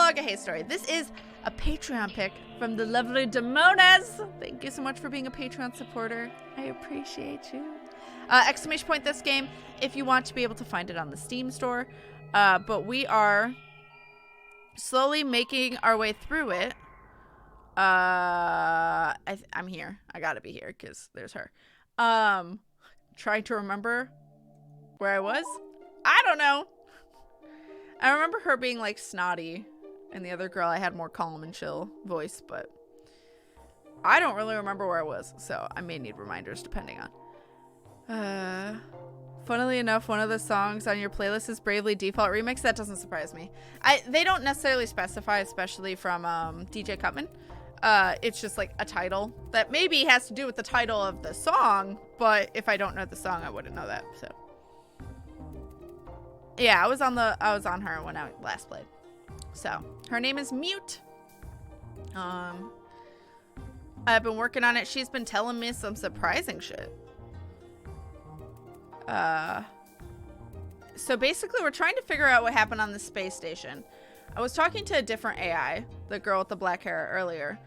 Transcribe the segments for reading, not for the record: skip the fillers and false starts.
Analogue, a Hey Story. This is a Patreon pick from the lovely DMoness. Thank you so much for being a Patreon supporter. I appreciate you. Exclamation point this game if you want to be able to find it on the Steam store. But we are slowly making our way through it. I'm here. I gotta be here because there's her. Trying to remember where I was. I don't know. I remember her being like snotty, and the other girl I had more calm and chill voice, but I don't really remember where I was, so I may need reminders depending on. Funnily enough, one of the songs on your playlist is Bravely Default Remix. That doesn't surprise me. They don't necessarily specify, especially from DJ KatFTWynn. It's just like a title that maybe has to do with the title of the song, but if I don't know the song, I wouldn't know that. So yeah, I was on her when I last played. So her name is Mute. I've been working on it. She's been telling me some surprising shit. So basically we're trying to figure out what happened on the space station. I was talking to a different AI, the girl with the black hair earlier.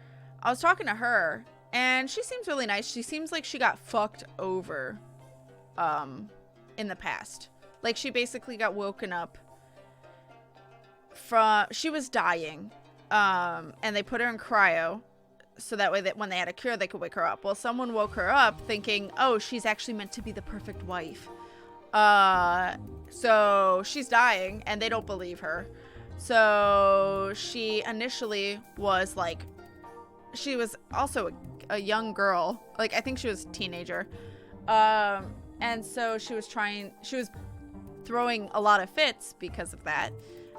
I was talking to her, and she seems really nice. She seems like she got fucked over in the past. Like, she basically got woken up from... She was dying, and they put her in cryo, so that way that when they had a cure, they could wake her up. Well, someone woke her up thinking, oh, she's actually meant to be the perfect wife. So she's dying, and they don't believe her. So she initially was like... She was also a young girl. Like, I think she was a teenager. And so she was throwing a lot of fits because of that.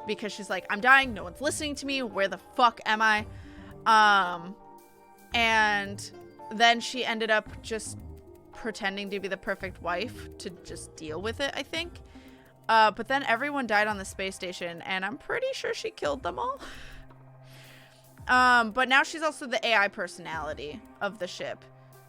Because she's like, I'm dying. No one's listening to me. Where the fuck am I? And then she ended up just pretending to be the perfect wife to just deal with it, I think. But then everyone died on the space station, and I'm pretty sure she killed them all. But now she's also the AI personality of the ship.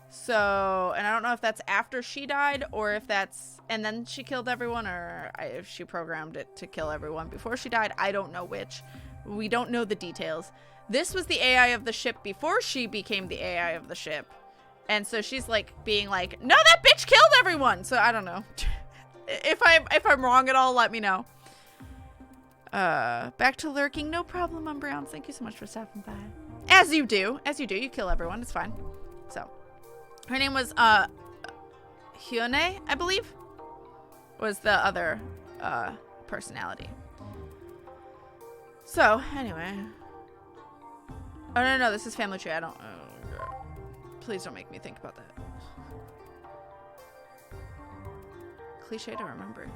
So, and I don't know if that's after she died, or if that's, and then she killed everyone, or if she programmed it to kill everyone before she died. I don't know which. We don't know the details. This was the AI of the ship before she became the AI of the ship. And so she's like being like, no, that bitch killed everyone. So I don't know. If I'm wrong at all, let me know. Back to lurking. No problem, Umbrowns. Thank you so much for stopping by. As you do. You kill everyone. It's fine. So, her name was, hyun-ae, I believe, was the other, personality. So, anyway. Oh, no, this is Family Tree. I don't, please don't make me think about that. Cliche to remember.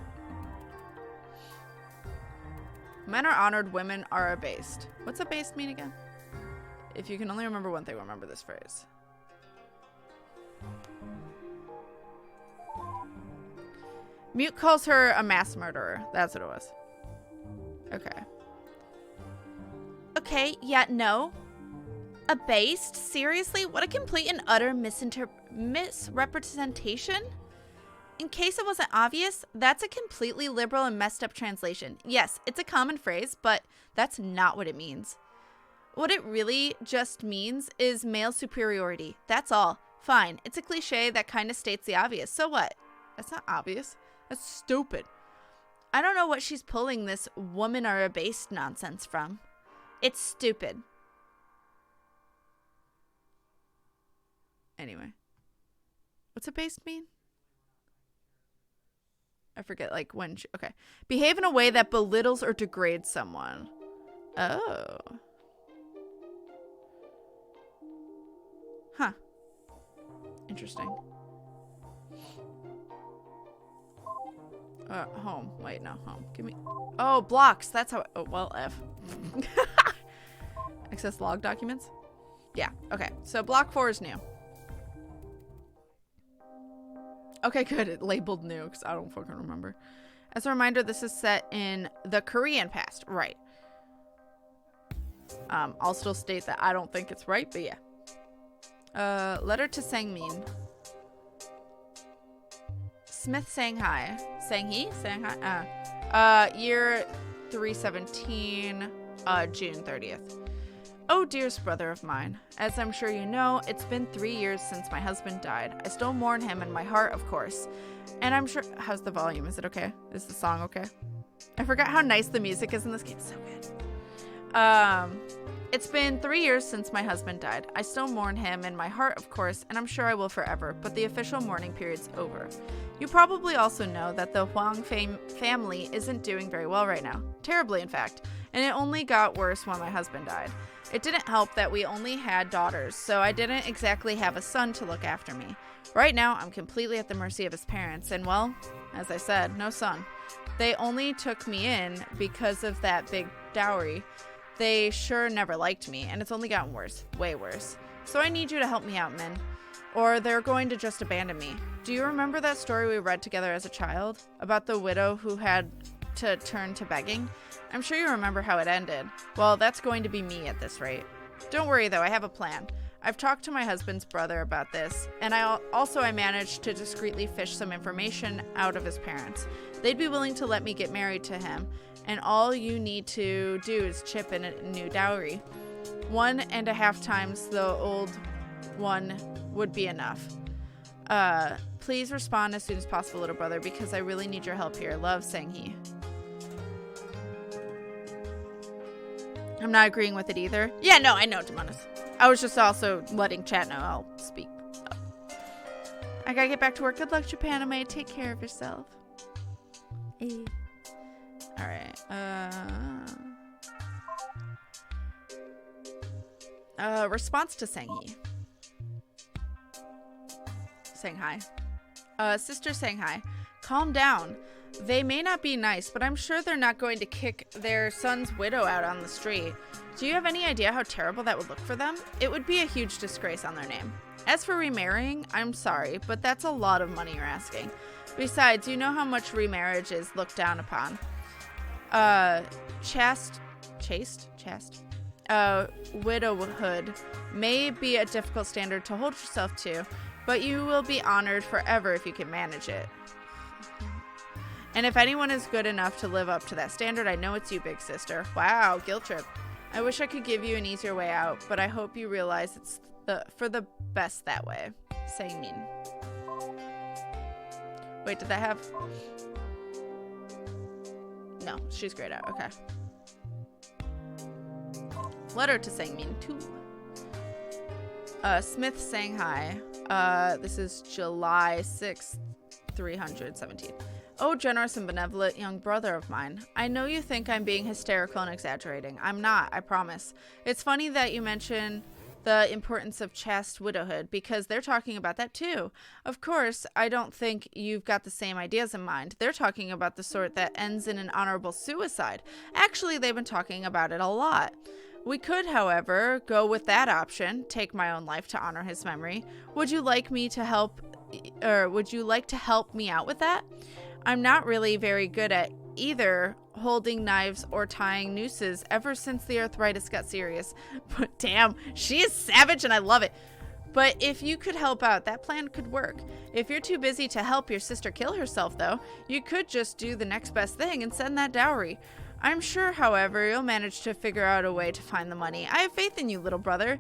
Men are honored, women are abased. What's abased mean again? If you can only remember one thing, remember this phrase. Mute calls her a mass murderer. That's what it was. Okay. Okay, yeah, no. Abased? Seriously? What a complete and utter misrepresentation? In case it wasn't obvious, that's a completely liberal and messed up translation. Yes, it's a common phrase, but that's not what it means. What it really just means is male superiority. That's all. Fine, it's a cliche that kind of states the obvious. So what? That's not obvious. That's stupid. I don't know what she's pulling this women are abased nonsense from. It's stupid. Anyway. What's abased mean? I forget, like, when she... Okay. Behave in a way that belittles or degrades someone. Oh. Huh. Interesting. Home. Wait, no. Home. Give me... Oh, blocks. That's how... Oh, well, F. Access log documents? Yeah. Okay. So, block 4 is new. Okay, good. It labeled new because I don't fucking remember. As a reminder, this is set in the Korean past. Right. I'll still state that I don't think it's right, but yeah. Letter to Sangmin. Smith sang hi. Sang he? Sang hi? Year 317. June 30th. Oh, dearest brother of mine, as I'm sure you know, it's been 3 years since my husband died. I still mourn him in my heart, of course. And I'm sure... How's the volume? Is it okay? Is the song okay? I forgot how nice the music is in this game. It's so good. It's been 3 years since my husband died. I still mourn him in my heart, of course, and I'm sure I will forever, but the official mourning period's over. You probably also know that the Huang family isn't doing very well right now. Terribly, in fact. And it only got worse when my husband died. It didn't help that we only had daughters, so I didn't exactly have a son to look after me. Right now, I'm completely at the mercy of his parents, and well, as I said, no son. They only took me in because of that big dowry. They sure never liked me, and it's only gotten worse, way worse. So I need you to help me out, Min, or they're going to just abandon me. Do you remember that story we read together as a child? About the widow who had to turn to begging? I'm sure you remember how it ended. Well, that's going to be me at this rate. Don't worry, though, I have a plan. I've talked to my husband's brother about this, and I managed to discreetly fish some information out of his parents. They'd be willing to let me get married to him, and all you need to do is chip in a new dowry. 1.5 times the old one would be enough. Please respond as soon as possible, little brother, because I really need your help here. Love, Sang-hee. I'm not agreeing with it either. Yeah, no, I know, DMoness. I was just also letting chat know I'll speak up. I gotta get back to work. Good luck, Japanime. Take care of yourself. Hey. Alright. Response to Sang-hee. Sang-hai. Sister Sang-hai, calm down. They may not be nice, but I'm sure they're not going to kick their son's widow out on the street. Do you have any idea how terrible that would look for them? It would be a huge disgrace on their name. As for remarrying, I'm sorry, but that's a lot of money you're asking. Besides, you know how much remarriage is looked down upon. Widowhood may be a difficult standard to hold yourself to, but you will be honored forever if you can manage it. And if anyone is good enough to live up to that standard, I know it's you, big sister. Wow, guilt trip. I wish I could give you an easier way out, but I hope you realize it's for the best that way. Sang-min. Wait, did that have... No, she's grayed out. Okay. Letter to Sang-min, too. Smith Sang-hai. This is July 6th, 317. Oh, generous and benevolent young brother of mine. I know you think I'm being hysterical and exaggerating. I'm not, I promise. It's funny that you mention the importance of chaste widowhood, because they're talking about that too. Of course, I don't think you've got the same ideas in mind. They're talking about the sort that ends in an honorable suicide. Actually, they've been talking about it a lot. We could, however, go with that option, take my own life to honor his memory. Would you like to help me out with that? I'm not really very good at either holding knives or tying nooses ever since the arthritis got serious. But damn, she is savage and I love it. But if you could help out, that plan could work. If you're too busy to help your sister kill herself, though, you could just do the next best thing and send that dowry. I'm sure, however, you'll manage to figure out a way to find the money. I have faith in you, little brother.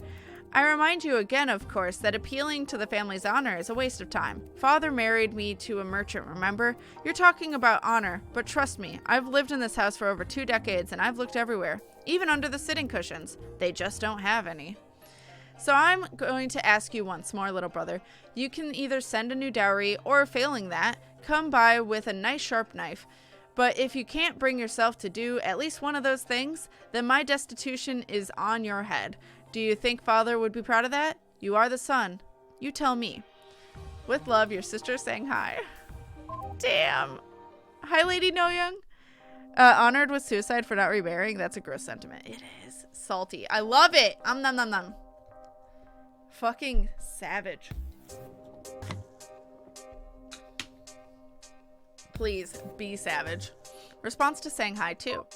I remind you again, of course, that appealing to the family's honor is a waste of time. Father married me to a merchant, remember? You're talking about honor, but trust me, I've lived in this house for over 2 decades and I've looked everywhere, even under the sitting cushions. They just don't have any. So I'm going to ask you once more, little brother. You can either send a new dowry or, failing that, come by with a nice sharp knife. But if you can't bring yourself to do at least one of those things, then my destitution is on your head. Do you think Father would be proud of that? You are the son. You tell me. With love, your sister Sang-hai. Damn. Hi, Lady No-young. Honored with suicide for not remarrying. That's a gross sentiment. It is. Salty. I love it. Nom nom nom. Fucking savage. Please be savage. Response to Sang-hai, too.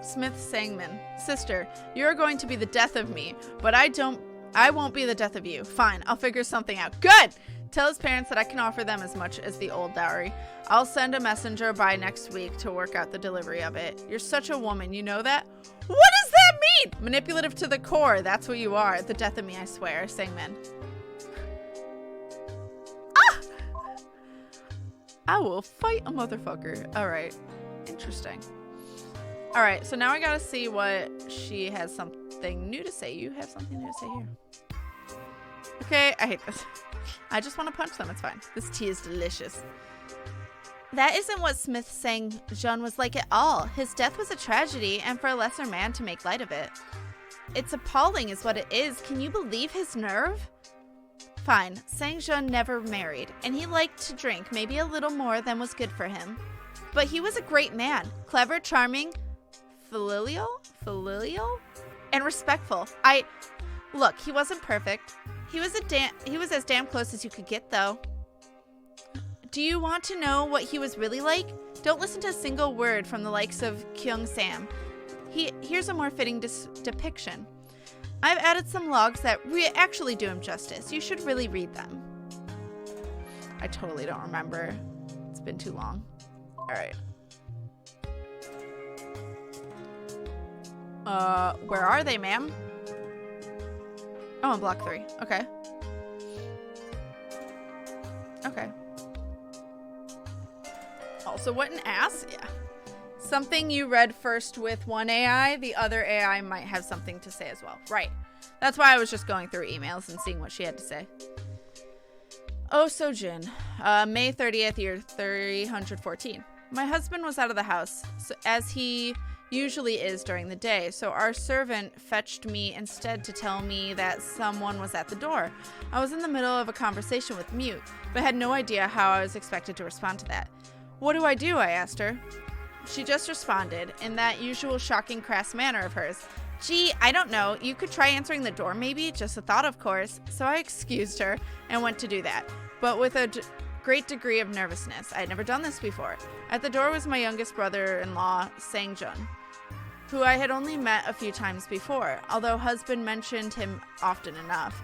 Smith Sangmin. Sister, you're going to be the death of me, but I won't be the death of you. Fine, I'll figure something out. Good! Tell his parents that I can offer them as much as the old dowry. I'll send a messenger by next week to work out the delivery of it. You're such a woman, you know that? What does that mean? Manipulative to the core, that's what you are. The death of me, I swear, sang Min. Ah! I will fight a motherfucker. Alright, interesting. Alright, so now I gotta see what she has something new to say. You have something new to say here. Okay, I hate this. I just want to punch them. It's fine. This tea is delicious. That isn't what Smith sang Jean was like at all. His death was a tragedy, and for a lesser man to make light of it. It's appalling is what it is. Can you believe his nerve? Fine. Sang Jean never married, and he liked to drink maybe a little more than was good for him. But he was a great man. Clever, charming, filial, and respectful. Look, he wasn't perfect. He was as damn close as you could get, though. Do you want to know what he was really like? Don't listen to a single word from the likes of Kyung Sam. Here's a more fitting depiction. I've added some logs that actually do him justice. You should really read them. I totally don't remember. It's been too long. All right. Where are they, ma'am? Oh, on block 3. Okay. Okay. Also, what an ass. Yeah. Something you read first with one AI, the other AI might have something to say as well. Right. That's why I was just going through emails and seeing what she had to say. Oh, Sojin. May 30th, year 314. My husband was out of the house, as he usually is during the day, so our servant fetched me instead to tell me that someone was at the door. I was in the middle of a conversation with Mute, but had no idea how I was expected to respond to that. What do? I asked her. She just responded in that usual shocking crass manner of hers. Gee, I don't know. You could try answering the door maybe? Just a thought, of course. So I excused her and went to do that, but with a great degree of nervousness. I had never done this before. At the door was my youngest brother-in-law, Sang-jun, who I had only met a few times before, although husband mentioned him often enough,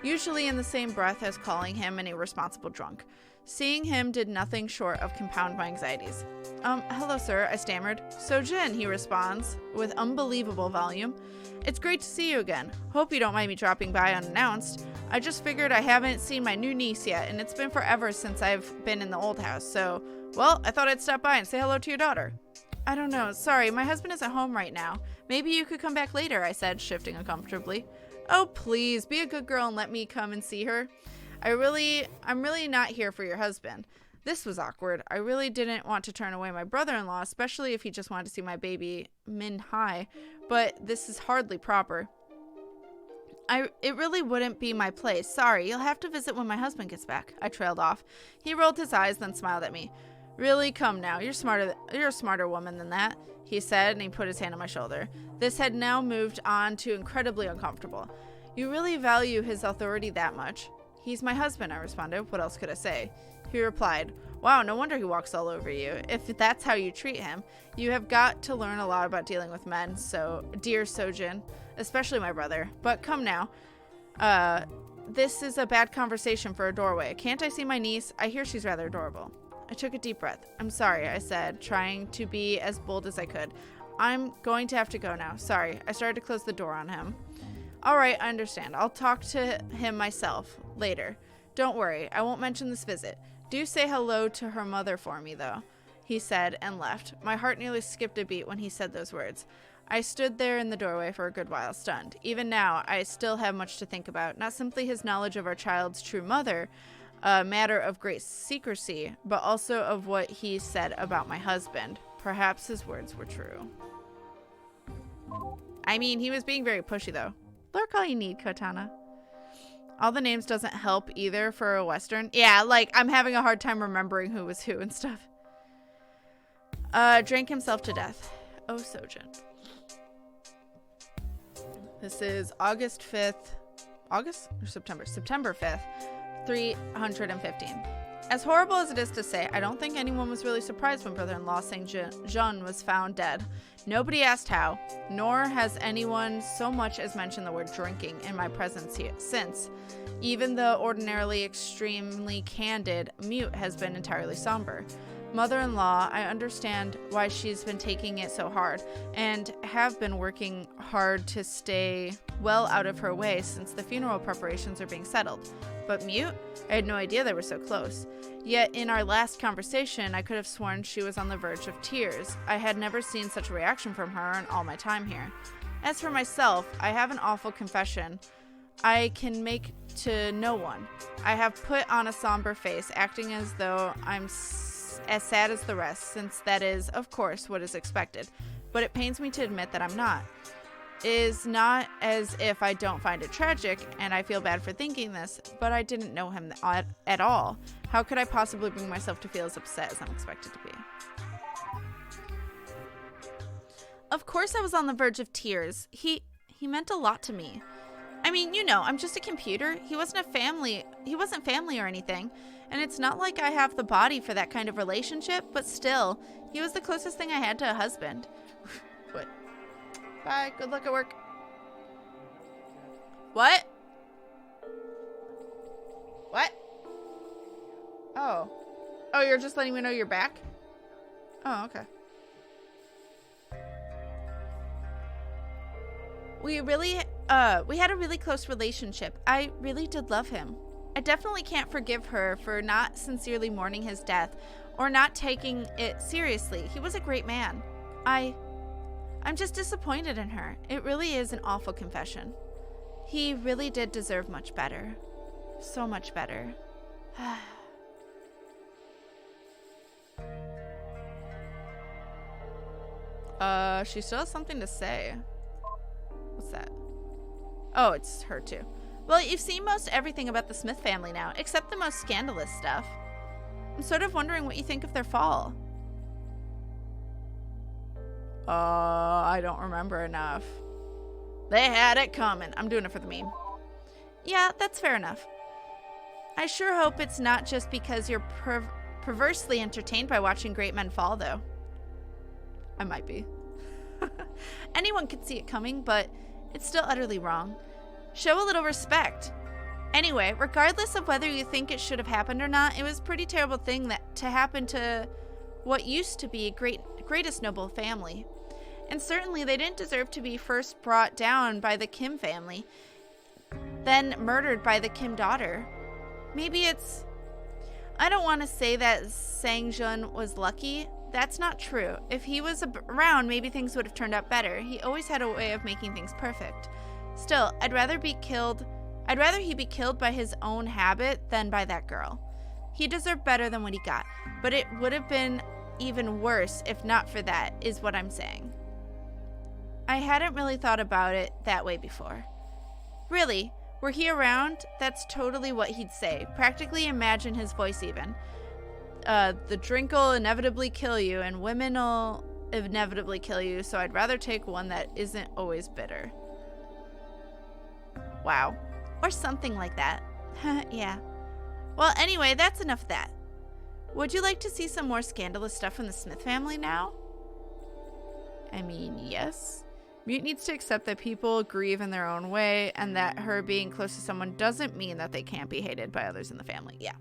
usually in the same breath as calling him an irresponsible drunk. Seeing him did nothing short of compound my anxieties. Hello, sir, I stammered. Sojin, he responds, with unbelievable volume. It's great to see you again. Hope you don't mind me dropping by unannounced. I just figured I haven't seen my new niece yet, and it's been forever since I've been in the old house, so, well, I thought I'd stop by and say hello to your daughter. I don't know. Sorry, my husband isn't home right now. Maybe you could come back later, I said, shifting uncomfortably. Oh, please, be a good girl and let me come and see her. I'm really not here for your husband. This was awkward. I really didn't want to turn away my brother-in-law, especially if he just wanted to see my baby, Min-hai, but this is hardly proper. It really wouldn't be my place. Sorry, you'll have to visit when my husband gets back. I trailed off. He rolled his eyes, then smiled at me. Really, come now. You're a smarter woman than that, he said, and he put his hand on my shoulder. This had now moved on to incredibly uncomfortable. You really value his authority that much? He's my husband, I responded. What else could I say? He replied, wow, no wonder he walks all over you. If that's how you treat him, you have got to learn a lot about dealing with men, so, dear Sojin, especially my brother. But come now. This is a bad conversation for a doorway. Can't I see my niece? I hear she's rather adorable. I took a deep breath. I'm sorry, I said, trying to be as bold as I could. I'm going to have to go now. Sorry. I started to close the door on him. All right, I understand. I'll talk to him myself later. Don't worry. I won't mention this visit. Do say hello to her mother for me, though, he said and left. My heart nearly skipped a beat when he said those words. I stood there in the doorway for a good while, stunned. Even now, I still have much to think about. Not simply his knowledge of our child's true mother, a matter of great secrecy, but also of what he said about my husband. Perhaps his words were true. I mean, he was being very pushy, though. Lurk all you need, Katana. All the names doesn't help either for a Western. Yeah, like, I'm having a hard time remembering who was who and stuff. Drank himself to death. Oh, Sojin. This is August 5th. August or September? September 5th. 315. As horrible as it is to say, I don't think anyone was really surprised when brother-in-law Saint-Jean was found dead. Nobody asked how, nor has anyone so much as mentioned the word drinking in my presence here since. Even the ordinarily extremely candid Mute has been entirely somber. Mother-in-law, I understand why she's been taking it so hard, and have been working hard to stay well out of her way since the funeral preparations are being settled. But Mute? I had no idea they were so close. Yet in our last conversation, I could have sworn she was on the verge of tears. I had never seen such a reaction from her in all my time here. As for myself, I have an awful confession I can make to no one. I have put on a somber face, acting as though I'm as sad as the rest, since that is, of course, what is expected. But it pains me to admit that I'm not. It is not as if I don't find it tragic, and I feel bad for thinking this, but I didn't know him at all. How could I possibly bring myself to feel as upset as I'm expected to be? Of course I was on the verge of tears. He meant a lot to me. I mean, you know, I'm just a computer. He wasn't family or anything. And it's not like I have the body for that kind of relationship, but still, he was the closest thing I had to a husband. What? Bye. Good luck at work. What? What? Oh. Oh, you're just letting me know you're back? Oh, okay. We had a really close relationship. I really did love him. I definitely can't forgive her for not sincerely mourning his death or not taking it seriously. He was a great man. I'm just disappointed in her. It really is an awful confession. He really did deserve much better. So much better. She still has something to say. What's that? Oh, it's her too. Well, you've seen most everything about the Smith family now, except the most scandalous stuff. I'm sort of wondering what you think of their fall. I don't remember enough. They had it coming. I'm doing it for the meme. Yeah, that's fair enough. I sure hope it's not just because you're perversely entertained by watching great men fall, though. I might be. Anyone could see it coming, but it's still utterly wrong. Show a little respect. Anyway, regardless of whether you think it should have happened or not, it was a pretty terrible thing to happen to what used to be a greatest noble family. And certainly they didn't deserve to be first brought down by the Kim family, then murdered by the Kim daughter. Maybe it's... I don't want to say that Sang-jun was lucky. That's not true. If he was around, maybe things would have turned out better. He always had a way of making things perfect. Still, I'd rather he be killed by his own habit than by that girl. He deserved better than what he got, but it would have been even worse if not for that, is what I'm saying. I hadn't really thought about it that way before. Really, were he around, that's totally what he'd say. Practically imagine his voice even. The drink'll inevitably kill you, and women'll inevitably kill you, so I'd rather take one that isn't always bitter. Wow. Or something like that. Yeah. Well, anyway, that's enough of that. Would you like to see some more scandalous stuff from the Smith family now? I mean, yes. Mute needs to accept that people grieve in their own way, and that her being close to someone doesn't mean that they can't be hated by others in the family. Yeah.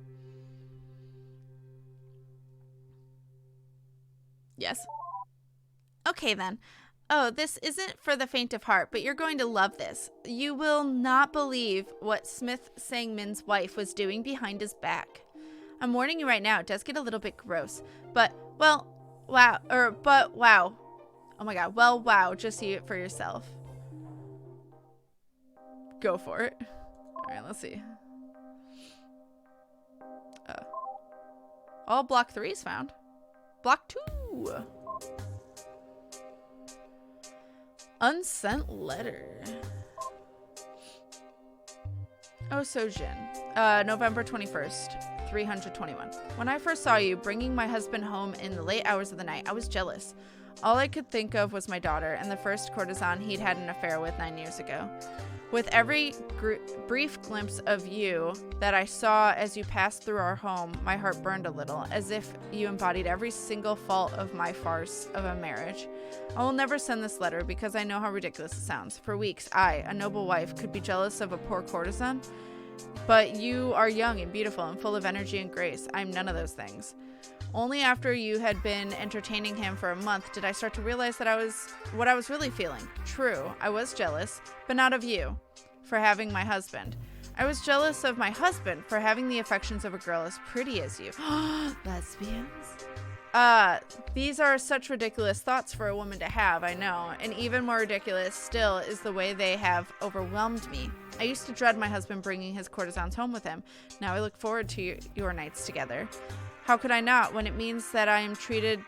Yes. Okay, then. Oh, this isn't for the faint of heart, but you're going to love this. You will not believe what Smith Sang-min's wife was doing behind his back. I'm warning you right now, it does get a little bit gross. But, well, wow. Wow. Oh my god. Well, wow. Just see it for yourself. Go for it. Alright, let's see. All block 3 is found. Block 2. Unsent letter. Oh, Sojin. November 21st, 321. When I first saw you bringing my husband home in the late hours of the night, I was jealous. All I could think of was my daughter and the first courtesan he'd had an affair with 9 years ago. With every brief glimpse of you that I saw as you passed through our home, my heart burned a little, as if you embodied every single fault of my farce of a marriage. I will never send this letter because I know how ridiculous it sounds. For weeks, I, a noble wife, could be jealous of a poor courtesan, but you are young and beautiful and full of energy and grace. I'm none of those things. Only after you had been entertaining him for a month did I start to realize that what I was really feeling. True, I was jealous, but not of you, for having my husband. I was jealous of my husband for having the affections of a girl as pretty as you. Lesbians? These are such ridiculous thoughts for a woman to have, I know, and even more ridiculous still is the way they have overwhelmed me. I used to dread my husband bringing his courtesans home with him. Now I look forward to your nights together. How could I not, when it means that I am treated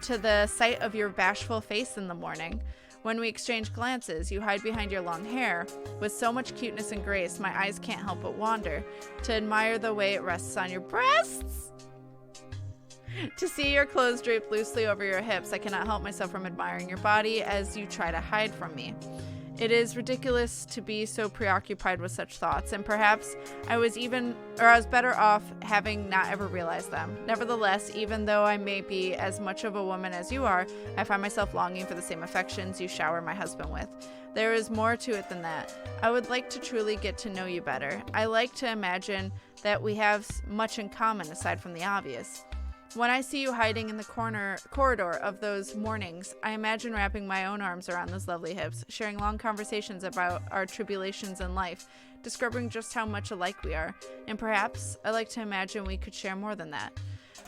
to the sight of your bashful face in the morning? When we exchange glances, you hide behind your long hair. With so much cuteness and grace, my eyes can't help but wander, to admire the way it rests on your breasts. To see your clothes draped loosely over your hips, I cannot help myself from admiring your body as you try to hide from me. It is ridiculous to be so preoccupied with such thoughts, and perhaps I was better off having not ever realized them. Nevertheless, even though I may be as much of a woman as you are, I find myself longing for the same affections you shower my husband with. There is more to it than that. I would like to truly get to know you better. I like to imagine that we have much in common aside from the obvious. When I see you hiding in the corridor of those mornings, I imagine wrapping my own arms around those lovely hips, sharing long conversations about our tribulations in life, discovering just how much alike we are, and perhaps I like to imagine we could share more than that.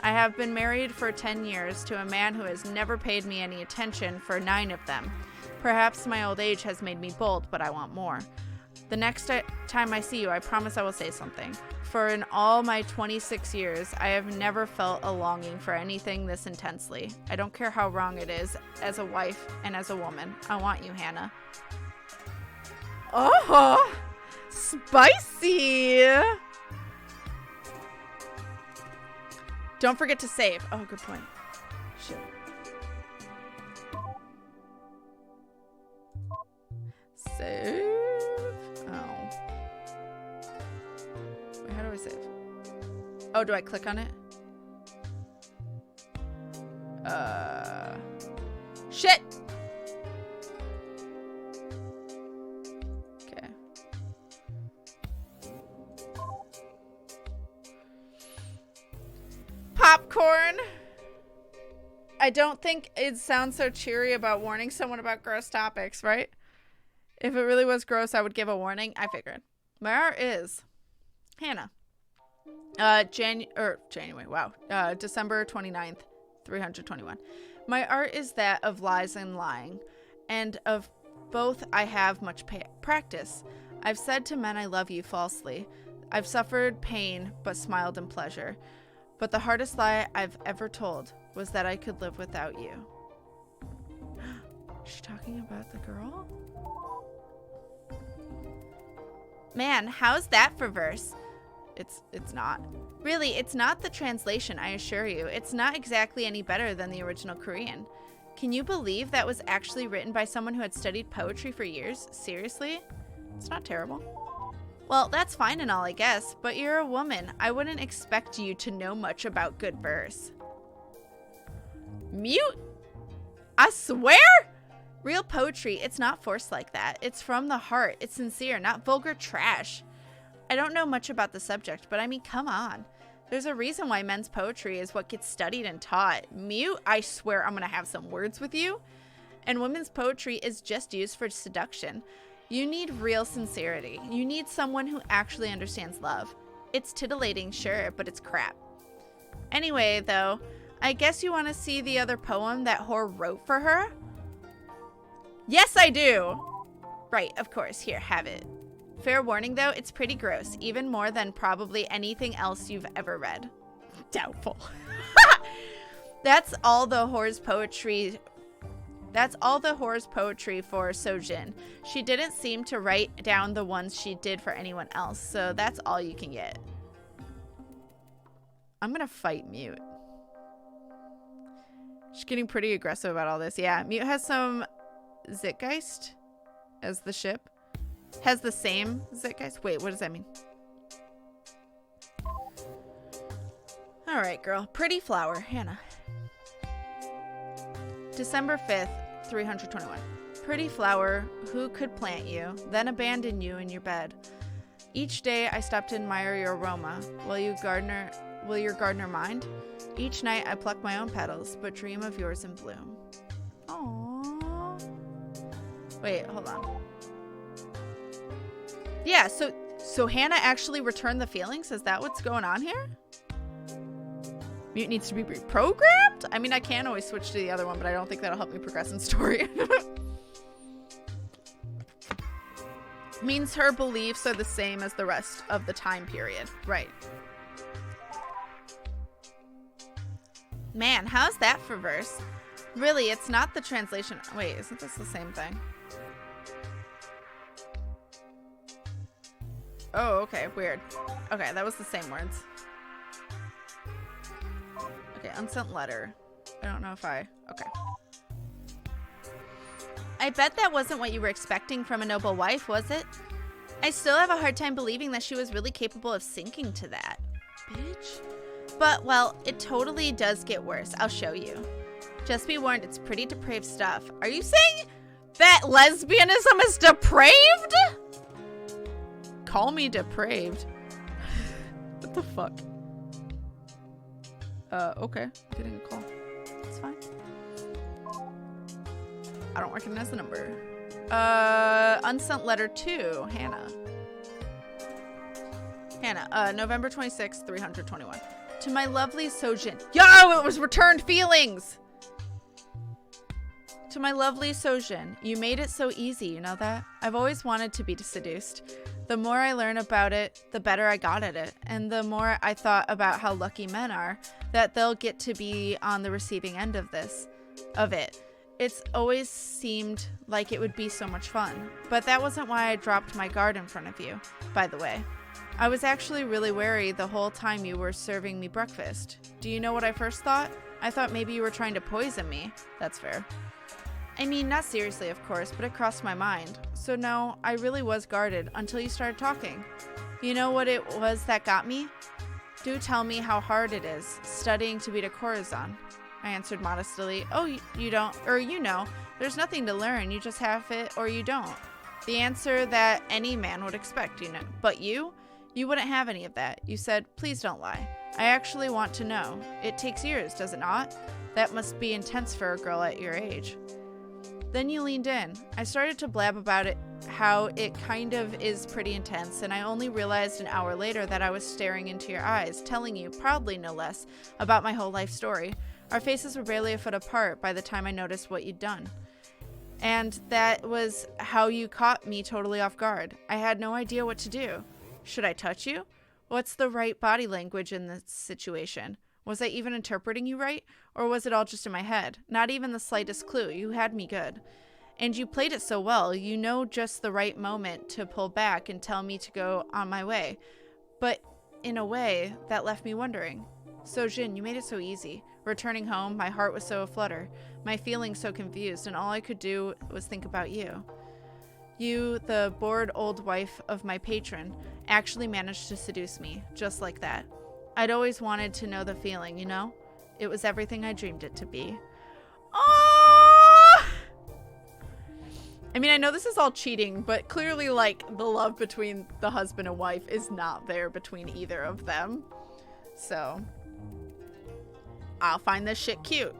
I have been married for 10 years to a man who has never paid me any attention for 9 of them. Perhaps my old age has made me bold, but I want more. The next time I see you, I promise I will say something. For in all my 26 years, I have never felt a longing for anything this intensely. I don't care how wrong it is, as a wife and as a woman. I want you, Hannah. Oh, spicy. Don't forget to save. Oh, good point. Shit. Save. Oh. Wait, how do I save? Oh, do I click on it? Shit! Okay. Popcorn! I don't think it sounds so cheery about warning someone about gross topics, right? If it really was gross, I would give a warning. I figured. My art is Hannah. January. Wow. December 29th, 321. My art is that of lies and lying, and of both I have much practice. I've said to men I love you falsely. I've suffered pain, but smiled in pleasure. But the hardest lie I've ever told was that I could live without you. Is she talking about the girl? Man, how's that for verse? It's not. Really, it's not the translation, I assure you. It's not exactly any better than the original Korean. Can you believe that was actually written by someone who had studied poetry for years? Seriously? It's not terrible. Well, that's fine and all, I guess, but you're a woman. I wouldn't expect you to know much about good verse. Mute? I swear? Real poetry, it's not forced like that. It's from the heart. It's sincere, not vulgar trash. I don't know much about the subject, but I mean, come on. There's a reason why men's poetry is what gets studied and taught. Mute? I swear I'm gonna have some words with you. And women's poetry is just used for seduction. You need real sincerity. You need someone who actually understands love. It's titillating, sure, but it's crap. Anyway, though, I guess you want to see the other poem that whore wrote for her? Yes, I do! Right, of course. Here, have it. Fair warning, though, it's pretty gross. Even more than probably anything else you've ever read. Doubtful. That's all the whore's poetry... That's all the whore's poetry for Sojin. She didn't seem to write down the ones she did for anyone else, so that's all you can get. I'm gonna fight Mute. She's getting pretty aggressive about all this. Yeah, Mute has some Zeitgeist as the ship. Has the same zeitgeist? Wait, what does that mean? All right, girl. Pretty flower, Hannah. December 5th, 321. Pretty flower, who could plant you, then abandon you in your bed? Each day I stop to admire your aroma. Will your gardener mind? Each night I pluck my own petals, but dream of yours in bloom. Aww. Wait, hold on. Yeah, so Hannah actually returned the feelings? Is that what's going on here? Mute needs to be reprogrammed? I mean, I can always switch to the other one, but I don't think that'll help me progress in story. Means her beliefs are the same as the rest of the time period. Right. Man, how's that for verse? Really, it's not the translation. Wait, isn't this the same thing? Oh, okay, weird. Okay, that was the same words. Okay, unsent letter. I don't know if I... Okay. I bet that wasn't what you were expecting from a noble wife, was it? I still have a hard time believing that she was really capable of sinking to that. Bitch. But, well, it totally does get worse. I'll show you. Just be warned, it's pretty depraved stuff. Are you saying that lesbianism is depraved? Call me depraved. What the fuck? Okay. Getting a call. That's fine. I don't recognize the number. Unsent letter to Hannah. Hannah, November 26th, 321. To my lovely Sojin. Yo, it was returned feelings! To my lovely Sojin, you made it so easy, you know that? I've always wanted to be seduced. The more I learn about it, the better I got at it. And the more I thought about how lucky men are, that they'll get to be on the receiving end of it. It's always seemed like it would be so much fun. But that wasn't why I dropped my guard in front of you, by the way. I was actually really wary the whole time you were serving me breakfast. Do you know what I first thought? I thought maybe you were trying to poison me. That's fair. I mean, not seriously, of course, but it crossed my mind. So no, I really was guarded until you started talking. You know what it was that got me? Do tell me how hard it is, studying to be a corazon. I answered modestly. Oh, you don't, or you know, there's nothing to learn, you just have it or you don't. The answer that any man would expect, you know. But you wouldn't have any of that. You said, please don't lie. I actually want to know. It takes years, does it not? That must be intense for a girl at your age. Then you leaned in. I started to blab about it, how it kind of is pretty intense, and I only realized an hour later that I was staring into your eyes, telling you, proudly no less, about my whole life story. Our faces were barely a foot apart by the time I noticed what you'd done. And that was how you caught me totally off guard. I had no idea what to do. Should I touch you? What's the right body language in this situation? Was I even interpreting you right? Or was it all just in my head? Not even the slightest clue. You had me good. And you played it so well. You know just the right moment to pull back and tell me to go on my way. But in a way, that left me wondering. So Jin, you made it so easy. Returning home, my heart was so aflutter. My feelings so confused, and all I could do was think about you. You, the bored old wife of my patron, actually managed to seduce me, just like that. I'd always wanted to know the feeling, you know? It was everything I dreamed it to be. Oh! I mean, I know this is all cheating, but clearly, like, the love between the husband and wife is not there between either of them. So, I'll find this shit cute.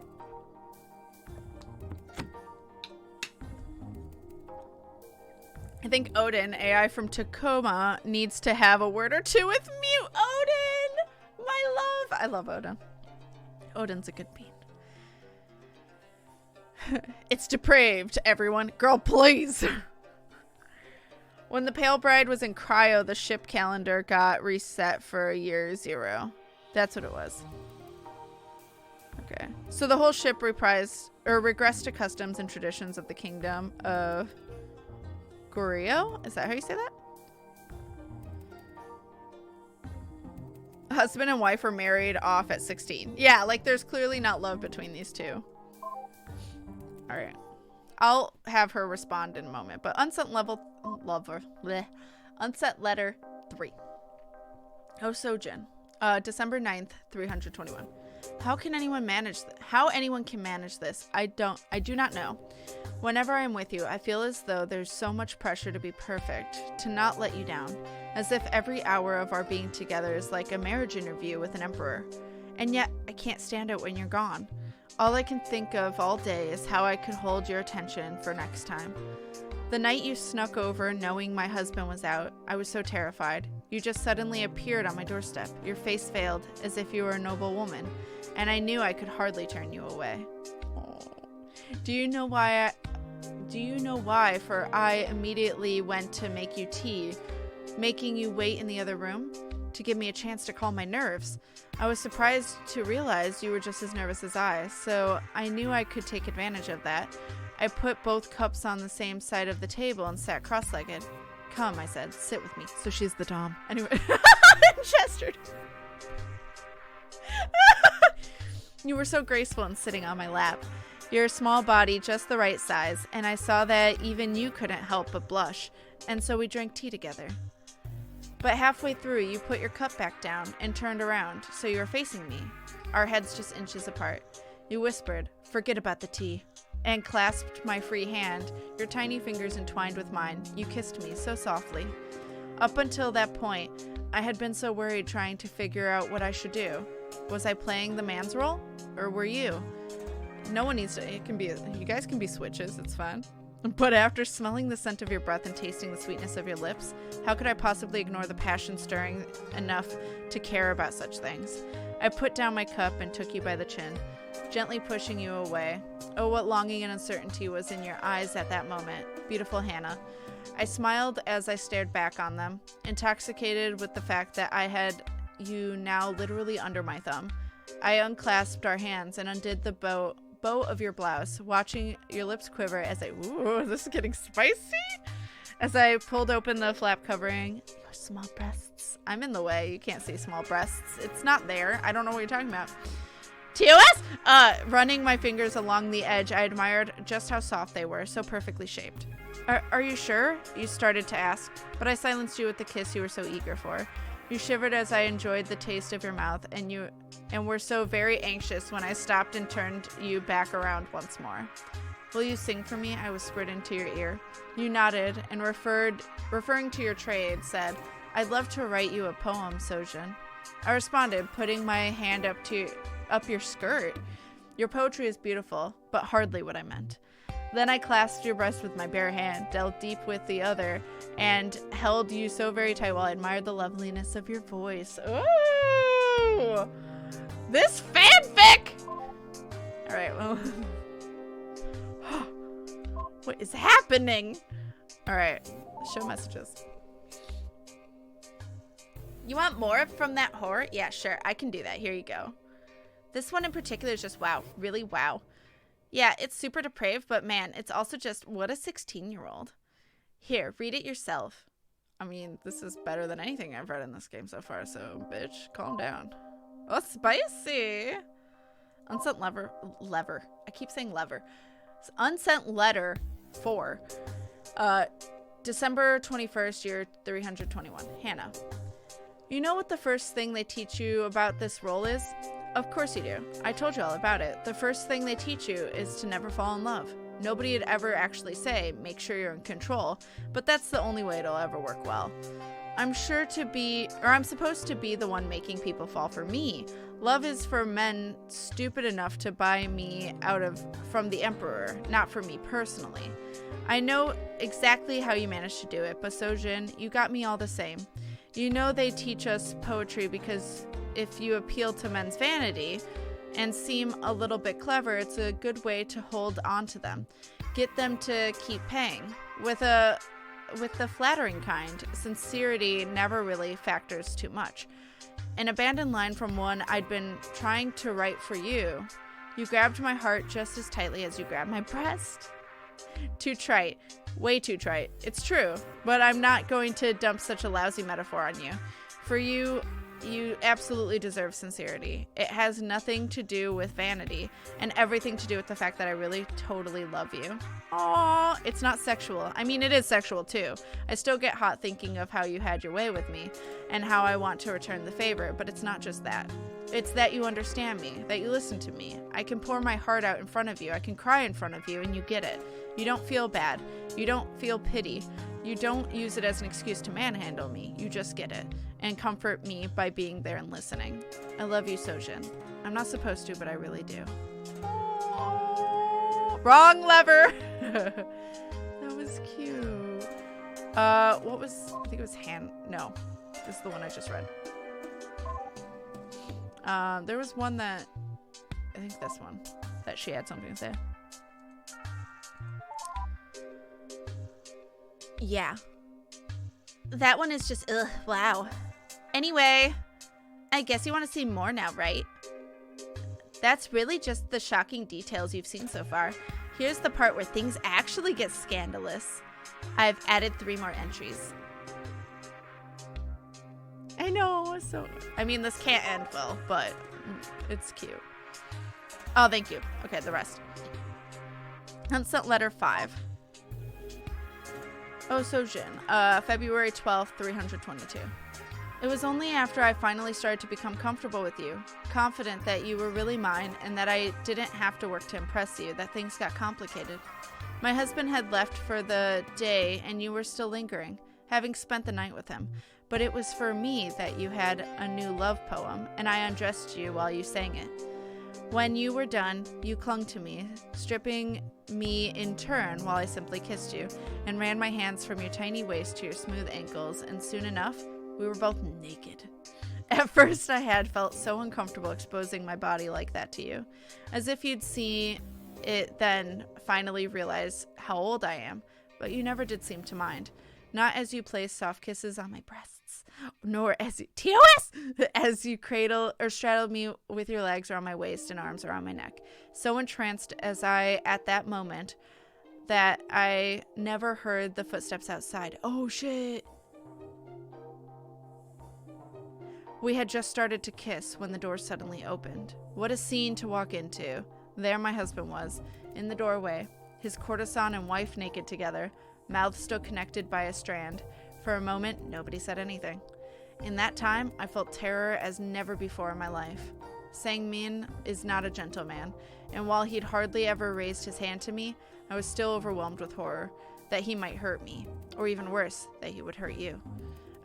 I think Odin, AI from Tacoma, needs to have a word or two with Mute. Odin! My love! I love Odin. Odin's a good bean. It's depraved, everyone. Girl, please! When the Pale Bride was in cryo, the ship calendar got reset for year 0. That's what it was. Okay. So the whole ship regressed to customs and traditions of the kingdom of Goryeo? Is that how you say that? Husband and wife were married off at 16. Yeah, like there's clearly not love between these two. All right. I'll have her respond in a moment. But unset letter 3. Oh, Sojin. December 9th, 321. How anyone can manage this, I do not know. Whenever I'm with you, I feel as though there's so much pressure to be perfect, to not let you down, as if every hour of our being together is like a marriage interview with an emperor. And yet, I can't stand it when you're gone. All I can think of all day is how I could hold your attention for next time. The night you snuck over knowing my husband was out, I was so terrified. You just suddenly appeared on my doorstep. Your face veiled, as if you were a noble woman, and I knew I could hardly turn you away. Oh. Do you know why? For I immediately went to make you tea, making you wait in the other room to give me a chance to calm my nerves. I was surprised to realize you were just as nervous as I, so I knew I could take advantage of that. I put both cups on the same side of the table and sat cross-legged. Come, I said, sit with me. So she's the dom. Anyway, gestured. You were so graceful in sitting on my lap. Your small body just the right size, and I saw that even you couldn't help but blush, and so we drank tea together. But halfway through, you put your cup back down and turned around, so you were facing me, our heads just inches apart. You whispered, "Forget about the tea," and clasped my free hand, your tiny fingers entwined with mine. You kissed me so softly. Up until that point, I had been so worried trying to figure out what I should do. Was I playing the man's role? Or were you? No one needs to, you guys can be switches, it's fine. But after smelling the scent of your breath and tasting the sweetness of your lips, how could I possibly ignore the passion stirring enough to care about such things? I put down my cup and took you by the chin, gently pushing you away. Oh, what longing and uncertainty was in your eyes at that moment, beautiful Hannah. I smiled as I stared back on them, intoxicated with the fact that I had you now literally under my thumb. I unclasped our hands and undid the bow of your blouse, watching your lips quiver as ooh, this is getting spicy, as I pulled open the flap covering your small breasts. I'm in the way. You can't see small breasts. It's not there. I don't know what you're talking about. TOS! Running my fingers along the edge, I admired just how soft they were, so perfectly shaped. Are you sure? You started to ask, but I silenced you with the kiss you were so eager for. You shivered as I enjoyed the taste of your mouth, and were so very anxious when I stopped and turned you back around once more. Will you sing for me? I whispered into your ear. You nodded and referring to your trade, said, I'd love to write you a poem, Sojin. I responded, putting my hand up your skirt. Your poetry is beautiful, but hardly what I meant. Then I clasped your breast with my bare hand, delved deep with the other, and held you so very tight while I admired the loveliness of your voice. Ooh! This fanfic! Alright, well. What is happening? Alright, show messages. You want more from that whore? Yeah, sure, I can do that. Here you go. This one in particular is just wow. Really wow. Yeah, it's super depraved, but man, it's also just, what a 16-year-old. Here, read it yourself. I mean, this is better than anything I've read in this game so far, so bitch, calm down. Oh, spicy. Unsent lever. I keep saying lever. It's unsent letter 4. December 21st, year 321. Hannah. You know what the first thing they teach you about this role is? Of course you do. I told you all about it. The first thing they teach you is to never fall in love. Nobody would ever actually say, make sure you're in control, but that's the only way it'll ever work well. I'm supposed to be the one making people fall for me. Love is for men stupid enough to buy me from the Emperor, not for me personally. I know exactly how you managed to do it, but Sojin, you got me all the same. You know they teach us poetry because if you appeal to men's vanity and seem a little bit clever, it's a good way to hold on to them. Get them to keep paying. With the flattering kind, sincerity never really factors too much. An abandoned line from one I'd been trying to write for you. You grabbed my heart just as tightly as you grabbed my breast. Too trite. Way too trite. It's true, but I'm not going to dump such a lousy metaphor on you. For you you absolutely deserve sincerity. It has nothing to do with vanity and everything to do with the fact that I really totally love you. Aww, it's not sexual. I mean, it is sexual too. I still get hot thinking of how you had your way with me and how I want to return the favor, but it's not just that. It's that you understand me, that you listen to me. I can pour my heart out in front of you. I can cry in front of you and you get it. You don't feel bad. You don't feel pity. You don't use it as an excuse to manhandle me. You just get it and comfort me by being there and listening. I love you, Sojin. I'm not supposed to, but I really do. Wrong lever. That was cute. What was, I think it was no, this is the one I just read. There was one that, I think this one, that she had something to say. Yeah. That one is just, ugh, wow. Anyway, I guess you want to see more now, right? That's really just the shocking details you've seen so far. Here's the part where things actually get scandalous. I've added 3 more entries. I know, so, I mean, this can't end well, but it's cute. Oh, thank you. Okay, the rest. Unsent letter 5. Oh, Sojin, February 12th, 322. It was only after I finally started to become comfortable with you, confident that you were really mine and that I didn't have to work to impress you, that things got complicated. My husband had left for the day and you were still lingering, having spent the night with him. But it was for me that you had a new love poem, and I undressed you while you sang it. When you were done, you clung to me, stripping me in turn while I simply kissed you, and ran my hands from your tiny waist to your smooth ankles, and soon enough, we were both naked. At first, I had felt so uncomfortable exposing my body like that to you, as if you'd see it then finally realize how old I am, but you never did seem to mind. Not as you placed soft kisses on my breasts, nor as you, TOS! As you cradled or straddled me with your legs around my waist and arms around my neck. So entranced as I, at that moment, that I never heard the footsteps outside. Oh, shit. We had just started to kiss when the door suddenly opened. What a scene to walk into. There my husband was, in the doorway, his courtesan and wife naked together, mouths still connected by a strand. For a moment, nobody said anything. In that time, I felt terror as never before in my life. Sang-min is not a gentleman, and while he'd hardly ever raised his hand to me, I was still overwhelmed with horror, that he might hurt me, or even worse, that he would hurt you.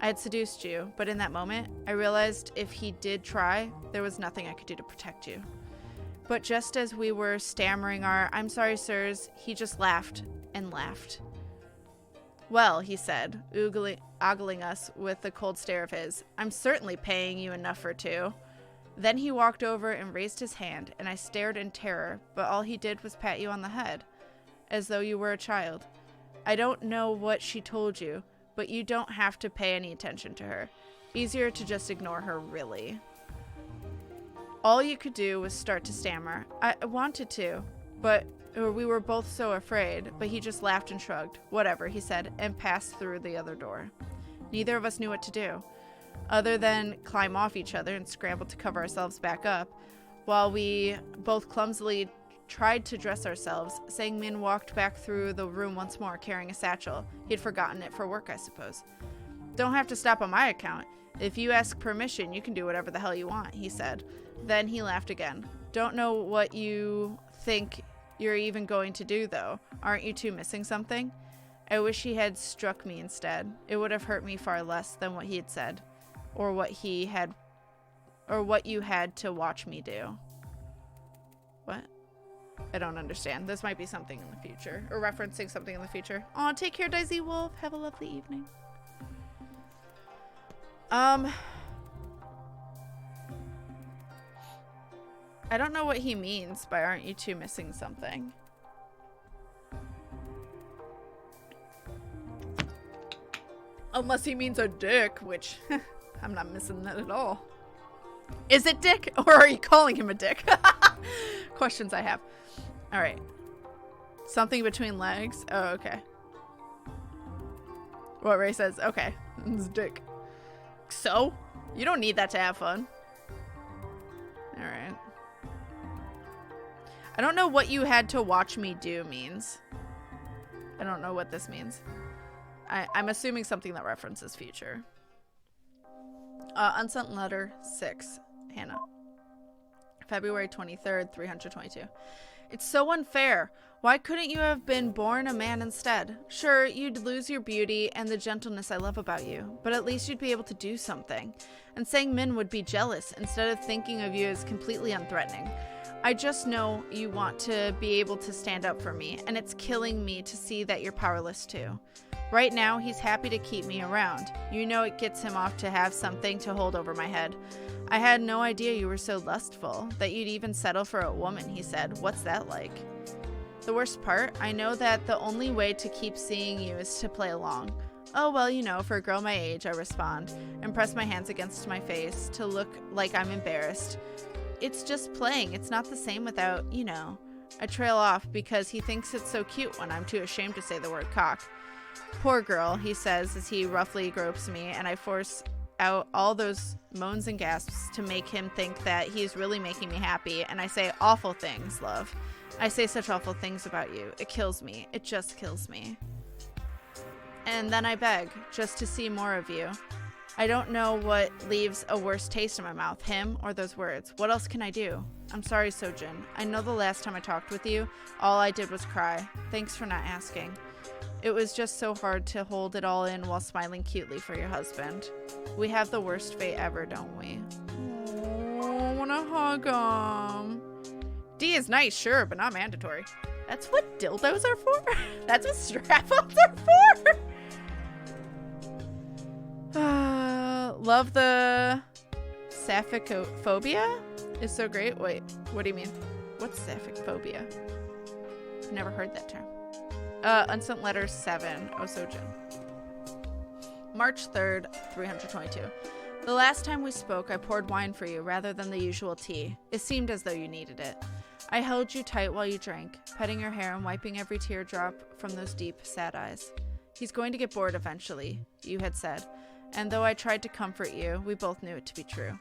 I had seduced you, but in that moment, I realized if he did try, there was nothing I could do to protect you. But just as we were stammering our, "I'm sorry, sirs," he just laughed and laughed. Well, he said, ogling us with the cold stare of his, "I'm certainly paying you enough for 2. Then he walked over and raised his hand, and I stared in terror, but all he did was pat you on the head, as though you were a child. I don't know what she told you, but you don't have to pay any attention to her. Easier to just ignore her, really." All you could do was start to stammer. I wanted to, but we were both so afraid, but he just laughed and shrugged. "Whatever," he said, and passed through the other door. Neither of us knew what to do, other than climb off each other and scramble to cover ourselves back up. While we both clumsily tried to dress ourselves, Sang-min walked back through the room once more, carrying a satchel. He'd forgotten it for work, I suppose. "Don't have to stop on my account. If you ask permission, you can do whatever the hell you want," he said. Then he laughed again. "Don't know what you think you're even going to do, though. Aren't you two missing something?" I wish he had struck me instead. It would have hurt me far less than what he had said, or what you had to watch me do. What? I don't understand. This might be something in the future, or referencing something in the future. Aw, take care, Daisy Wolf. Have a lovely evening. I don't know what he means by "aren't you two missing something?" Unless he means a dick, which I'm not missing that at all. Is it dick, or are you calling him a dick? Questions I have. All right. Something between legs. Oh, okay. What Ray says. Okay. It's dick. So? You don't need that to have fun. Alright. I don't know what you had to watch me do means. I don't know what this means. I'm assuming something that references future. Unsent letter 6. Hannah. February 23rd, 322. It's so unfair. Why couldn't you have been born a man instead? Sure, you'd lose your beauty and the gentleness I love about you, but at least you'd be able to do something. And Sang-min would be jealous instead of thinking of you as completely unthreatening. I just know you want to be able to stand up for me, and it's killing me to see that you're powerless too. Right now, he's happy to keep me around. You know it gets him off to have something to hold over my head. I had no idea you were so lustful, that you'd even settle for a woman, he said. What's that like? The worst part, I know that the only way to keep seeing you is to play along. Oh, well, you know, for a girl my age, I respond, and press my hands against my face to look like I'm embarrassed. It's just playing. It's not the same without, you know. I trail off because he thinks it's so cute when I'm too ashamed to say the word cock. Poor girl, he says as he roughly gropes me, and I force out all those moans and gasps to make him think that he's really making me happy, and I say awful things, love. I say such awful things about you. It kills me. It just kills me. And then I beg, just to see more of you. I don't know what leaves a worse taste in my mouth, him or those words. What else can I do? I'm sorry, Sojin. I know the last time I talked with you, all I did was cry. Thanks for not asking. It was just so hard to hold it all in while smiling cutely for your husband. We have the worst fate ever, don't we? Oh, I wanna hug him. D is nice, sure, but not mandatory. That's what dildos are for? That's what strap-ons are for? Love the sapphicophobia is so great. Wait, what do you mean? What's sapphicophobia? I've never heard that term. Unsent letter 7. Osojin. March 3rd, 322. The last time we spoke, I poured wine for you rather than the usual tea. It seemed as though you needed it. I held you tight while you drank, petting your hair and wiping every teardrop from those deep, sad eyes. He's going to get bored eventually, you had said, and though I tried to comfort you, we both knew it to be true.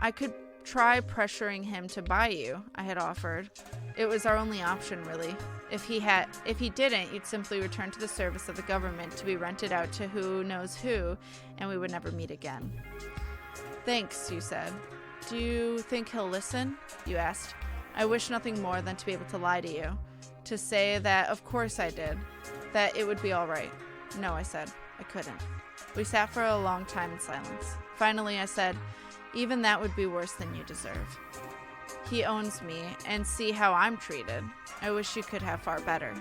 I could try pressuring him to buy you, I had offered. It was our only option, really. If he didn't, you'd simply return to the service of the government to be rented out to who knows who, and we would never meet again. Thanks, you said. Do you think he'll listen? You asked. I wish nothing more than to be able to lie to you. To say that, of course I did. That it would be all right. No, I said. I couldn't. We sat for a long time in silence. Finally, I said, even that would be worse than you deserve. He owns me, and see how I'm treated. I wish you could have far better.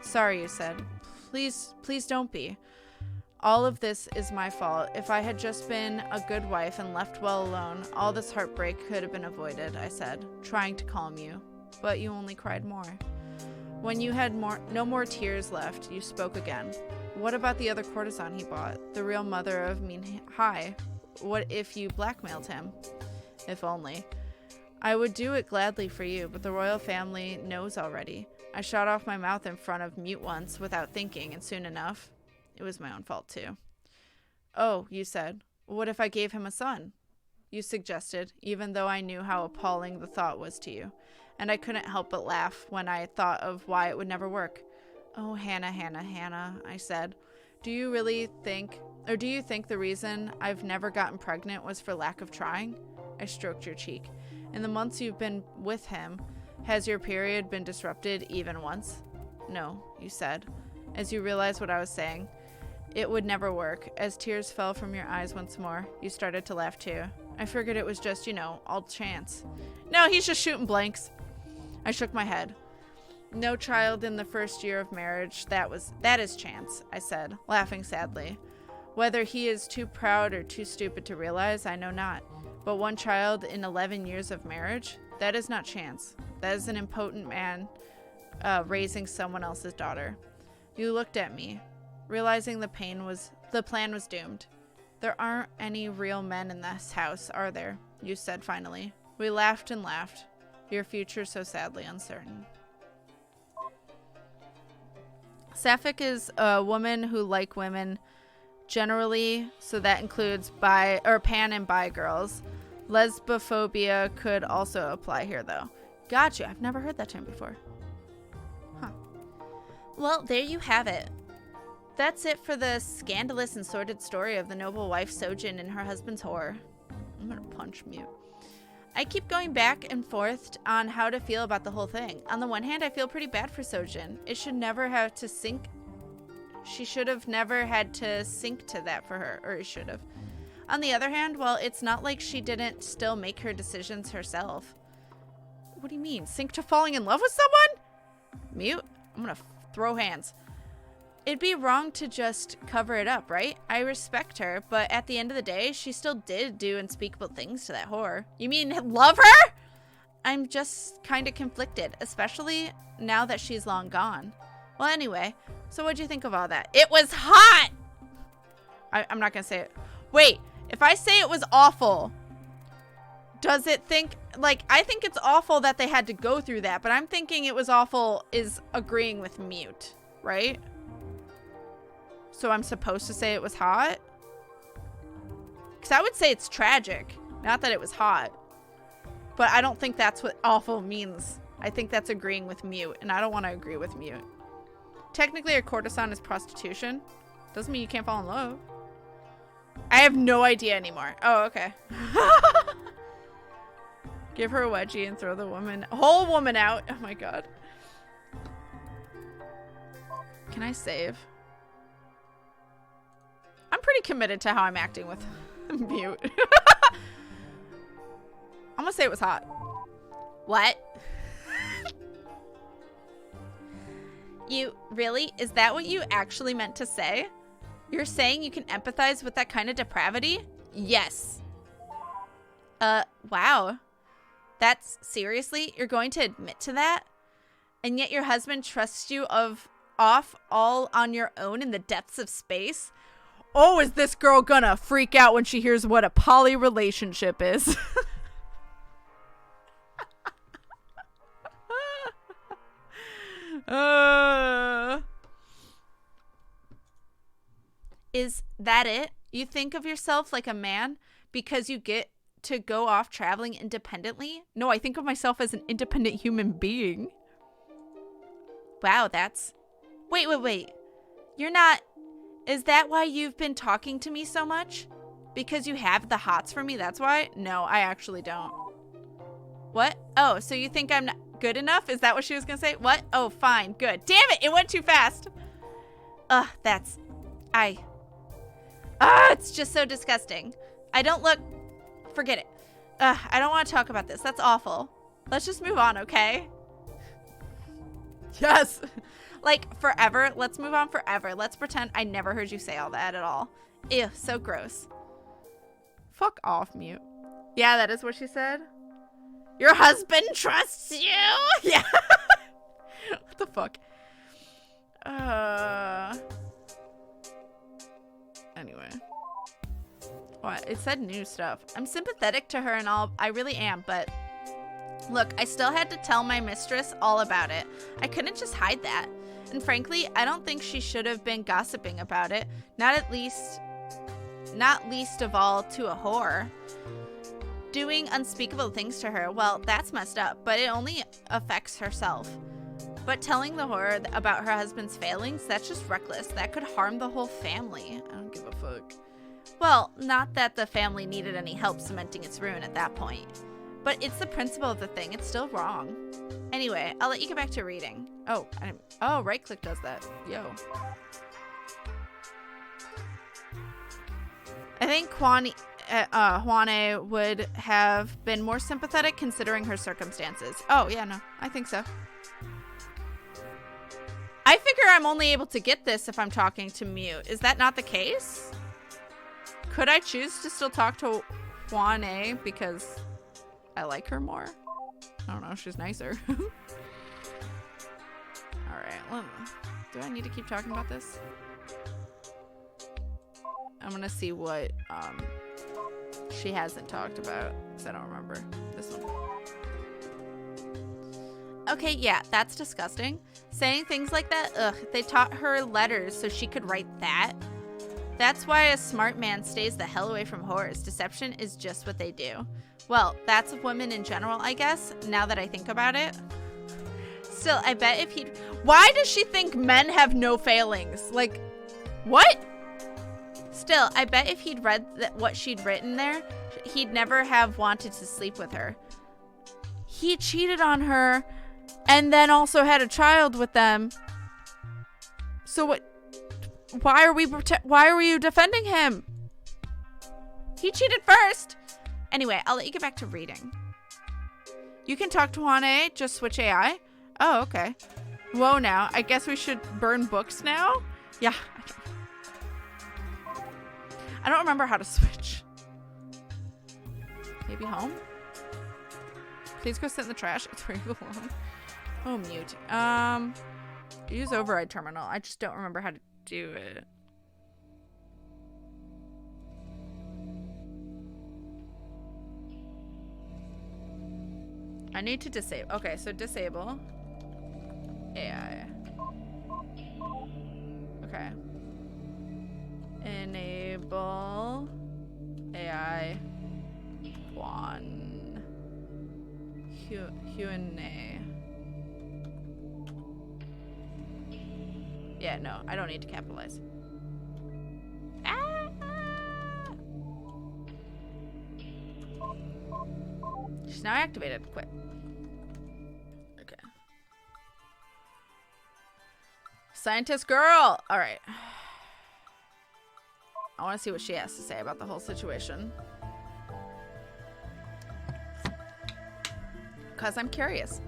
Sorry, you said. Please don't be. All of this is my fault. If I had just been a good wife and left well alone, all this heartbreak could have been avoided, I said, trying to calm you. But you only cried more. When you had no more tears left, you spoke again. What about the other courtesan he bought? The real mother of Min-hai? What if you blackmailed him? If only. I would do it gladly for you, but the royal family knows already. I shot off my mouth in front of mute ones without thinking, and soon enough, it was my own fault too. Oh, you said, what if I gave him a son? You suggested, even though I knew how appalling the thought was to you, and I couldn't help but laugh when I thought of why it would never work. Oh, Hannah, I said. Do you think the reason I've never gotten pregnant was for lack of trying? I stroked your cheek. In the months you've been with him, has your period been disrupted even once? No, you said, as you realized what I was saying. It would never work. As tears fell from your eyes once more, you started to laugh too. I figured it was just, all chance. No, he's just shooting blanks. I shook my head. No child in the first year of marriage, that is chance, I said, laughing sadly. Whether he is too proud or too stupid to realize, I know not. But one child in 11 years of marriage, that is not chance. That is an impotent man raising someone else's daughter. You looked at me, realizing the plan was doomed. There aren't any real men in this house, are there? You said finally. We laughed and laughed. Your future so sadly uncertain. Sapphic is a woman who, like women, generally, so that includes bi or pan and bi girls. Lesbophobia could also apply here, though. Gotcha. I've never heard that term before. Huh. Well, there you have it. That's it for the scandalous and sordid story of the noble wife Sojin and her husband's whore. I'm gonna punch mute. I keep going back and forth on how to feel about the whole thing. On the one hand, I feel pretty bad for Sojin. It should never have to sink. She should have never had to sink to that for her, or it should have. On the other hand, well, it's not like she didn't still make her decisions herself. What do you mean? Sink to falling in love with someone? Mute? I'm gonna throw hands. It'd be wrong to just cover it up, right? I respect her, but at the end of the day, she still did do unspeakable things to that whore. You mean love her? I'm just kind of conflicted, especially now that she's long gone. Well, anyway, so what'd you think of all that? It was hot! I'm not gonna say it. Wait, if I say it was awful, does it think, like, I think it's awful that they had to go through that, but I'm thinking it was awful is agreeing with mute, right? So I'm supposed to say it was hot? Because I would say it's tragic. Not that it was hot. But I don't think that's what awful means. I think that's agreeing with mute. And I don't want to agree with mute. Technically, a courtesan is prostitution. Doesn't mean you can't fall in love. I have no idea anymore. Oh, okay. Give her a wedgie and throw the whole woman out. Oh my god. Can I save? I'm pretty committed to how I'm acting with mute. I'm gonna say it was hot. What? You really? Is that what you actually meant to say? You're saying you can empathize with that kind of depravity? Yes. Wow. That's seriously? You're going to admit to that? And yet your husband trusts you off all on your own in the depths of space? Oh, is this girl gonna freak out when she hears what a poly relationship is? Is that it? You think of yourself like a man because you get to go off traveling independently? No, I think of myself as an independent human being. Wow, that's... Wait. You're not... Is that why you've been talking to me so much? Because you have the hots for me, that's why? No, I actually don't. What? Oh, so you think I'm not good enough? Is that what she was gonna say? What? Oh, fine, good. Damn it, it went too fast. That's... it's just so disgusting. I don't look... Forget it. I don't want to talk about this. That's awful. Let's just move on, okay? Yes! Like, forever. Let's move on forever. Let's pretend I never heard you say all that at all. Ew, so gross. Fuck off, mute. Yeah, that is what she said. Your husband trusts you? Yeah. What the fuck? Anyway. What? It said new stuff. I'm sympathetic to her and all. I really am, but... Look, I still had to tell my mistress all about it. I couldn't just hide that. And frankly, I don't think she should have been gossiping about it. Not least of all to a whore. Doing unspeakable things to her, well, that's messed up, but it only affects herself. But telling the whore about her husband's failings, that's just reckless. That could harm the whole family. I don't give a fuck. Well, not that the family needed any help cementing its ruin at that point. But it's the principle of the thing. It's still wrong. Anyway, I'll let you get back to reading. Oh, right click does that. Yo. I think hyun-ae would have been more sympathetic considering her circumstances. Oh, yeah, no. I think so. I figure I'm only able to get this if I'm talking to mute. Is that not the case? Could I choose to still talk to hyun-ae because I like her more? I don't know. She's nicer. Alright. Do I need to keep talking about this? I'm gonna see what she hasn't talked about because I don't remember this one. Okay, yeah, that's disgusting. Saying things like that, ugh. They taught her letters so she could write that. That's why a smart man stays the hell away from whores. Deception is just what they do. Well, that's of women in general, I guess, now that I think about it. Still, I bet if he'd... Why does she think men have no failings? Like, what? Still, I bet if he'd read what she'd written there, he'd never have wanted to sleep with her. He cheated on her and then also had a child with them. So what? Why are you defending him? He cheated first. Anyway, I'll let you get back to reading. You can talk to hyun-ae, just switch AI. Oh, okay. Whoa, now. I guess we should burn books now? Yeah. I don't remember how to switch. Maybe home? Please go sit in the trash. It's where you belong. Oh, mute. Use override terminal. I just don't remember how to do it. I need to disable. Okay, so disable AI. Okay. Enable AI one. hyun-ae. Yeah, no, I don't need to capitalize. Ah! She's now activated. Quit. Okay. Scientist girl! Alright. I want to see what she has to say about the whole situation. Because I'm curious.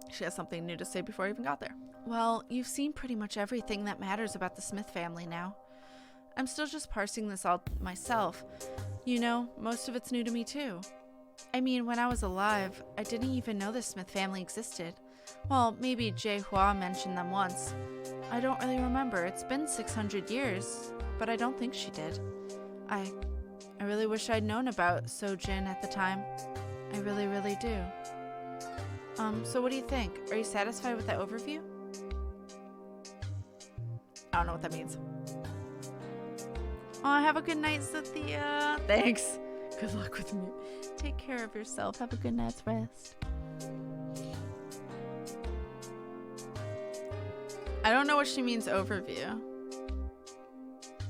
She has something new to say before I even got there. Well, you've seen pretty much everything that matters about the Smith family now. I'm still just parsing this all myself. You know, most of it's new to me too. I mean, when I was alive, I didn't even know the Smith family existed. Well, maybe Jae Hwa mentioned them once. I don't really remember. It's been 600 years, but I don't think she did. I really wish I'd known about Sojin at the time. I really, really do. So what do you think? Are you satisfied with that overview? I don't know what that means. Oh, have a good night, Cynthia. Thanks. Good luck with me. Take care of yourself. Have a good night's rest. I don't know what she means overview.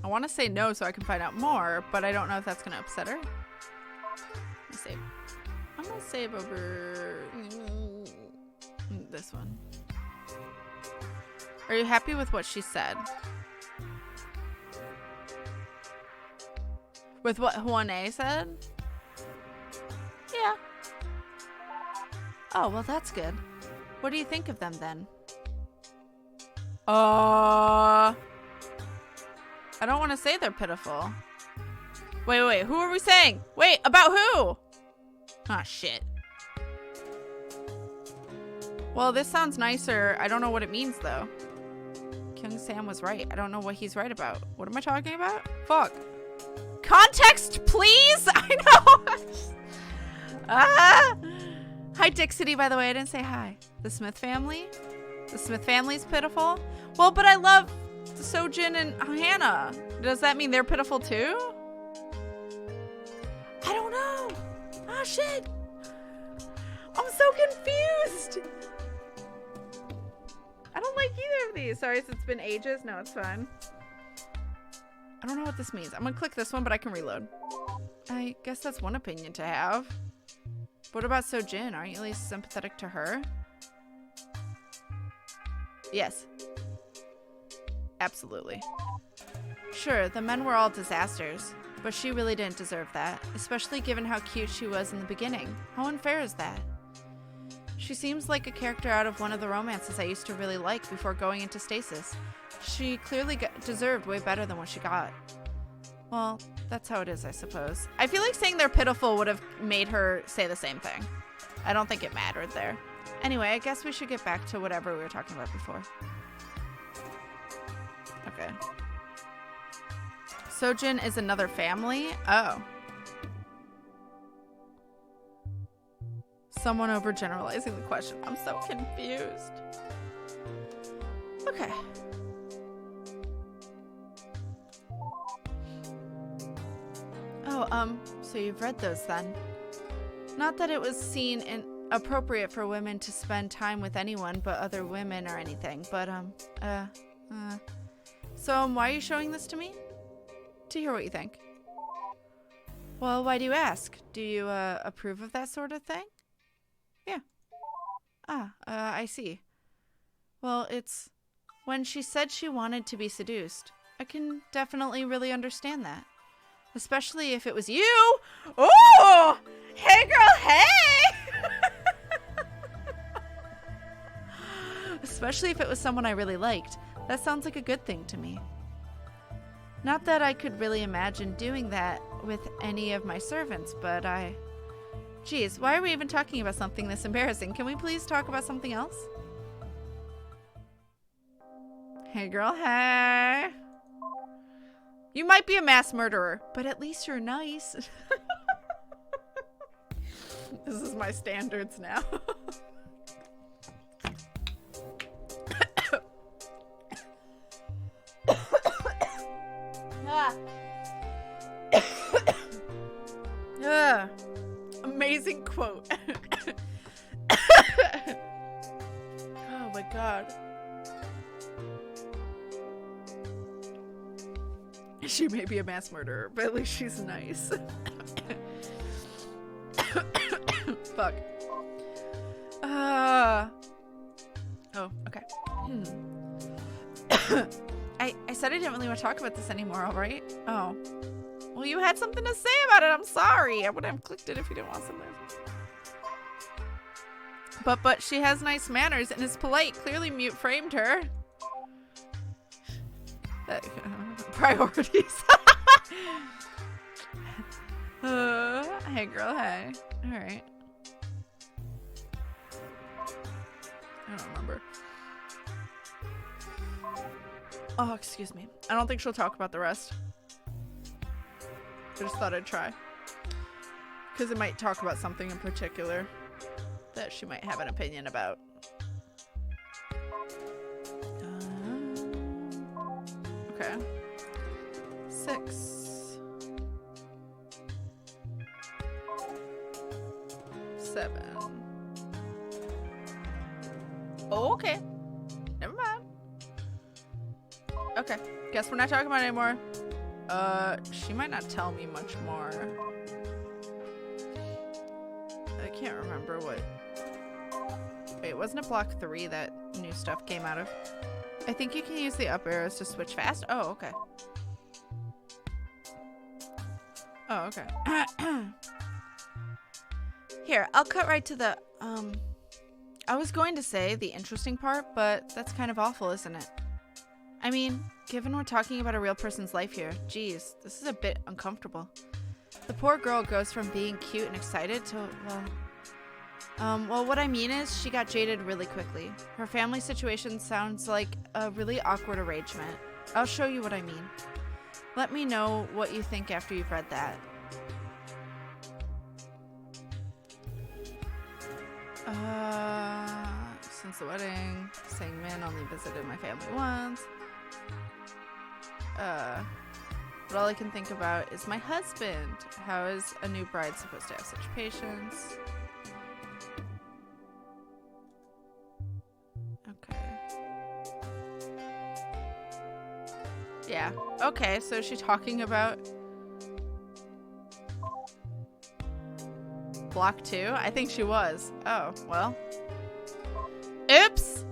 I want to say no so I can find out more, but I don't know if that's going to upset her. Let me save. I'm going to save over this one. Are you happy with what she said? With what hyun-ae said? Yeah. Oh, well, that's good. What do you think of them then? I don't want to say they're pitiful. Wait, who are we saying? Wait, about who? Ah, shit. Well, this sounds nicer. I don't know what it means, though. Kyung Sam was right. I don't know what he's right about. What am I talking about? Fuck. Context, please? I know. Hi, Dick City, by the way. I didn't say hi. The Smith family? The Smith family's pitiful? Well, but I love Sojin and Hannah. Does that mean they're pitiful too? I don't know. Oh, shit. I'm so confused. I don't like either of these. Sorry, it's been ages. No, it's fine. I don't know what this means. I'm gonna click this one, but I can reload. I guess that's one opinion to have. What about Sojin? Aren't you at least sympathetic to her? Yes. Absolutely. Sure, the men were all disasters, but she really didn't deserve that, especially given how cute she was in the beginning. How unfair is that? She seems like a character out of one of the romances I used to really like before going into stasis. She clearly deserved way better than what she got. Well, that's how it is, I suppose. I feel like saying they're pitiful would have made her say the same thing. I don't think it mattered there. Anyway, I guess we should get back to whatever we were talking about before. Okay. Sojin is another family? Oh. Someone overgeneralizing the question. I'm so confused. Okay. Oh, so you've read those then. Not that it was seen inappropriate for women to spend time with anyone but other women or anything, but, So, why are you showing this to me? To hear what you think. Well, why do you ask? Do you, approve of that sort of thing? Yeah. I see. Well, it's... When she said she wanted to be seduced, I can definitely really understand that. Especially if it was you! Oh! Hey, girl, hey! Especially if it was someone I really liked. That sounds like a good thing to me. Not that I could really imagine doing that with any of my servants, but Geez, why are we even talking about something this embarrassing? Can we please talk about something else? Hey, girl, hey. You might be a mass murderer, but at least you're nice. This is my standards now. Amazing quote. Oh my god. She may be a mass murderer, but at least she's nice. Fuck. Oh, okay. I said I didn't really want to talk about this anymore, alright? Oh. Well, you had something to say about it. I'm sorry. I wouldn't have clicked it if you didn't want something. But she has nice manners and is polite. Clearly mute framed her. Priorities. Hey girl, hey. Alright. I don't remember. Oh, excuse me. I don't think she'll talk about the rest. I just thought I'd try. Because it might talk about something in particular that she might have an opinion about. Okay. 6. 7. Oh, okay. Never mind. Okay. Guess we're not talking about it anymore. She might not tell me much more. I can't remember what... Wait, wasn't it block 3 that new stuff came out of? I think you can use the up arrows to switch fast. Oh, okay. Oh, okay. Here, I'll cut right to the, I was going to say the interesting part, but that's kind of awful, isn't it? I mean, given we're talking about a real person's life here, geez, this is a bit uncomfortable. The poor girl goes from being cute and excited to, well, what I mean is she got jaded really quickly. Her family situation sounds like a really awkward arrangement. I'll show you what I mean. Let me know what you think after you've read that. Since the wedding, saying Min only visited my family once. But all I can think about is my husband. How is a new bride supposed to have such patience? Okay. Yeah. Okay, so is she talking about block 2? I think she was. Oh, well. Oops!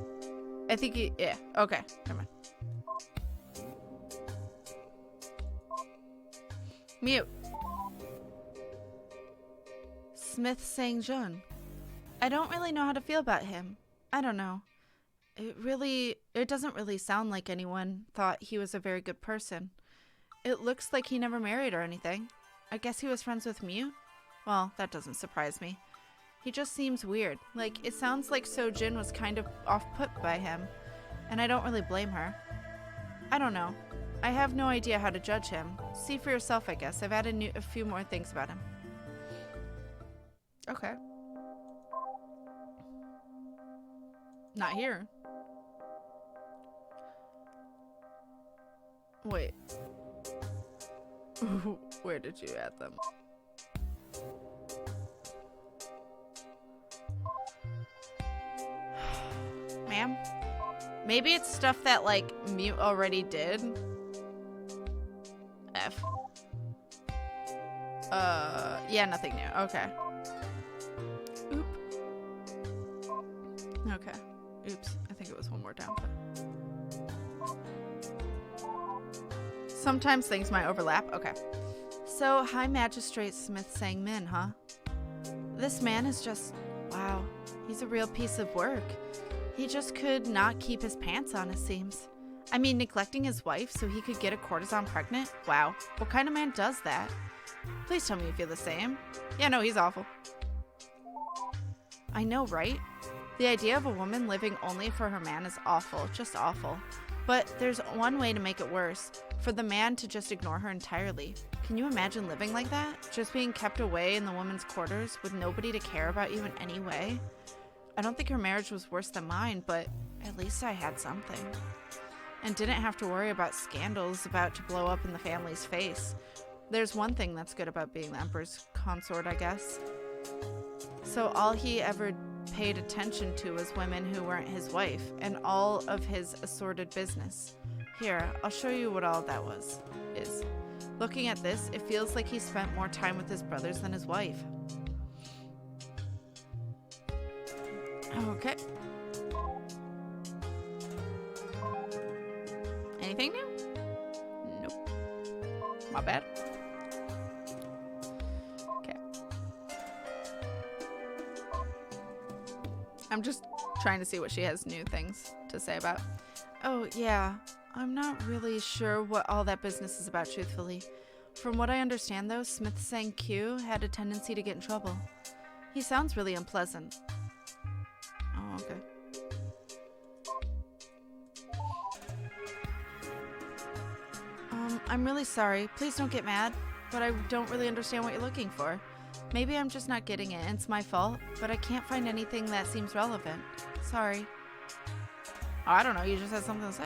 I think he... Yeah. Okay. Never mind. Mute. Smith Sang-jun. I don't really know how to feel about him. I don't know. It doesn't really sound like anyone thought he was a very good person. It looks like he never married or anything. I guess he was friends with Mute? Well, that doesn't surprise me. He just seems weird. Like, it sounds like Sojin was kind of off-put by him. And I don't really blame her. I don't know. I have no idea how to judge him. See for yourself, I guess. I've added a few more things about him. Okay. Not here. Wait. Where did you add them? Ma'am? Maybe it's stuff that, like, Mute already did. F. Yeah, nothing new. Okay. Oop. Okay. Oops. I think it was one more down. But... sometimes things might overlap. Okay. So, High Magistrate Smith Sang-min, huh? This man is just... wow. He's a real piece of work. He just could not keep his pants on, it seems. I mean, neglecting his wife so he could get a courtesan pregnant? Wow. What kind of man does that? Please tell me you feel the same. Yeah, no, he's awful. I know, right? The idea of a woman living only for her man is awful, just awful. But there's one way to make it worse. For the man to just ignore her entirely. Can you imagine living like that? Just being kept away in the woman's quarters with nobody to care about you in any way? I don't think her marriage was worse than mine, but at least I had something. And didn't have to worry about scandals about to blow up in the family's face. There's one thing that's good about being the Emperor's consort, I guess. So all he ever paid attention to was women who weren't his wife, and all of his assorted business. Here, I'll show you what all that is. Looking at this, it feels like he spent more time with his brothers than his wife. Okay. Anything new? Nope. My bad. Okay. I'm just trying to see what she has new things to say about. Oh, yeah. I'm not really sure what all that business is about, truthfully. From what I understand, though, Smith Sang-kyu had a tendency to get in trouble. He sounds really unpleasant. Oh, okay. I'm really sorry. Please don't get mad, but I don't really understand what you're looking for. Maybe I'm just not getting it, and it's my fault, but I can't find anything that seems relevant. Sorry. Oh, I don't know, you just had something to say.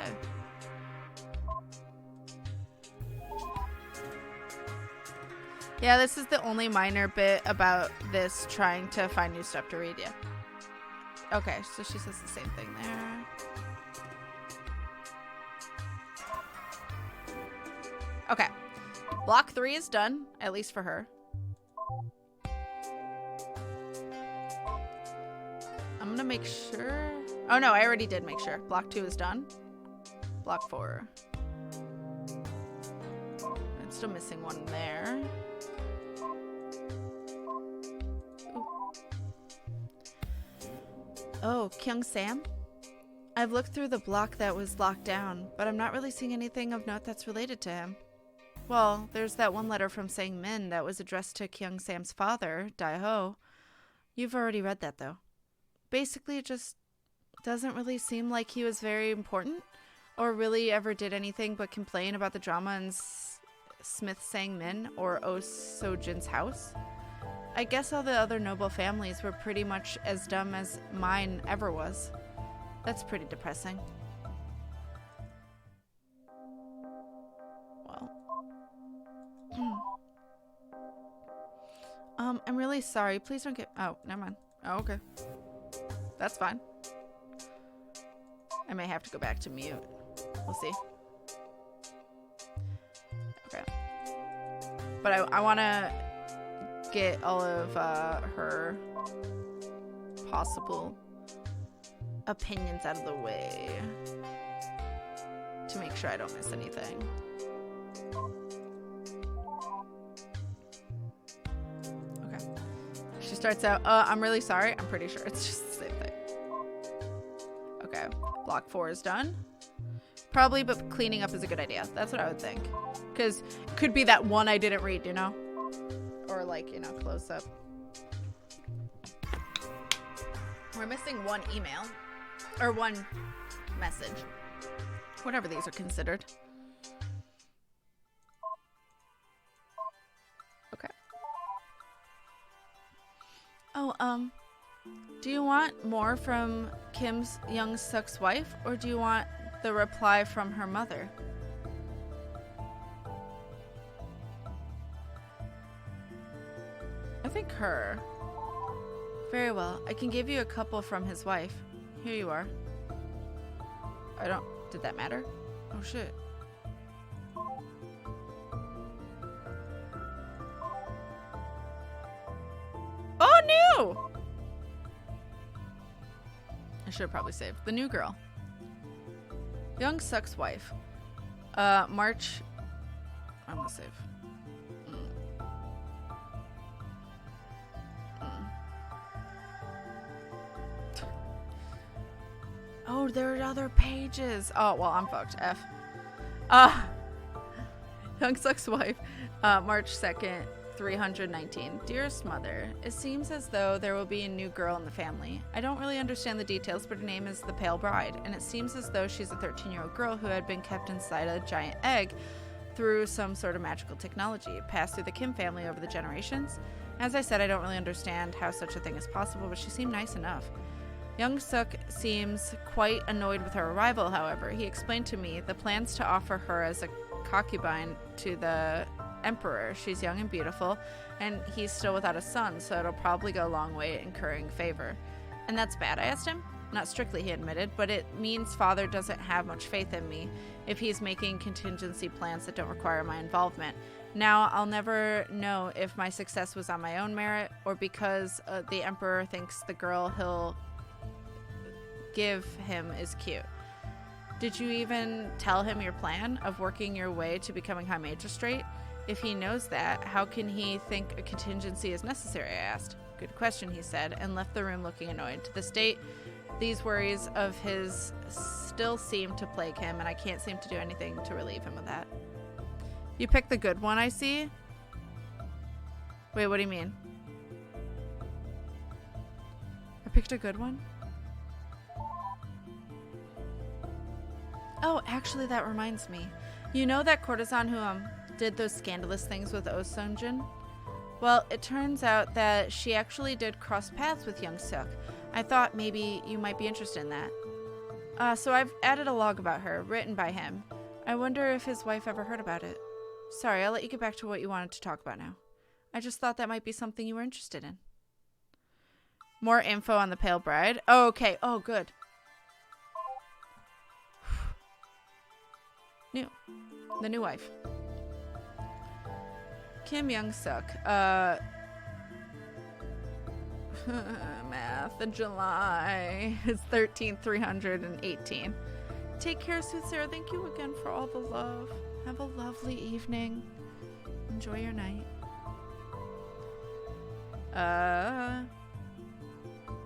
Yeah, this is the only minor bit about this trying to find new stuff to read, yeah. Okay, so she says the same thing there. Okay. Block 3 is done, at least for her. I'm gonna make sure... oh no, I already did make sure. Block 2 is done. Block 4. I'm still missing one there. Oh, Kyung-sam? I've looked through the block that was locked down, but I'm not really seeing anything of note that's related to him. Well, there's that one letter from Sang-min that was addressed to Kyung-sam's father, Dae-ho. You've already read that, though. Basically, it just doesn't really seem like he was very important, or really ever did anything but complain about the drama in Smith Sang-min or Oh So-jin's house. I guess all the other noble families were pretty much as dumb as mine ever was. That's pretty depressing. Well. I'm really sorry. Please don't get... oh, never mind. Oh, okay. That's fine. I may have to go back to mute. We'll see. Okay. But I want to get all of her possible opinions out of the way to make sure I don't miss anything. Okay. She starts out, I'm really sorry. I'm pretty sure it's just the same thing. Okay. Block 4 is done. Probably, but cleaning up is a good idea. That's what I would think. Because it could be that one I didn't read, you know? Or like, you know, close up. We're missing one email. Or one message. Whatever these are considered. Okay. Oh, do you want more from Kim Young-suk's wife, or do you want the reply from her mother? her. Very well. I can give you a couple from his wife. Here you are. I don't... Did that matter? Oh, shit. Oh, new! I should have probably saved. The new girl. Young Suk's wife. March... I'm gonna save. Oh, there are other pages. Oh, well, I'm fucked. F. Young Suk's wife. March 2nd, 319. Dearest mother, it seems as though there will be a new girl in the family. I don't really understand the details, but her name is the Pale Bride, and it seems as though she's a 13-year-old girl who had been kept inside a giant egg through some sort of magical technology passed through the Kim family over the generations. As I said, I don't really understand how such a thing is possible, but she seemed nice enough. Young Suk seems quite annoyed with her arrival, however. He explained to me the plans to offer her as a concubine to the Emperor. She's young and beautiful, and he's still without a son, so it'll probably go a long way at incurring favor. And that's bad, I asked him. Not strictly, he admitted, but it means father doesn't have much faith in me if he's making contingency plans that don't require my involvement. Now, I'll never know if my success was on my own merit or because the Emperor thinks the girl he'll give him is cute. Did you even tell him your plan of working your way to becoming High Magistrate? If he knows that, how can he think a contingency is necessary, I asked. Good question, he said, and left the room looking annoyed. To this date, these worries of his still seem to plague him, and I can't seem to do anything to relieve him of that. You picked the good one, I see? Wait, what do you mean? I picked a good one? Oh, actually, that reminds me. You know that courtesan who did those scandalous things with Oh Seung-jin? Well, it turns out that she actually did cross paths with Young Suk. I thought maybe you might be interested in that. So I've added a log about her, written by him. I wonder if his wife ever heard about it. Sorry, I'll let you get back to what you wanted to talk about now. I just thought that might be something you were interested in. More info on the Pale Bride. Oh, okay. Oh, good. New. The new wife. Kim Young Suk. Math in July. It's 13,318. Take care, Soothsayer. Thank you again for all the love. Have a lovely evening. Enjoy your night.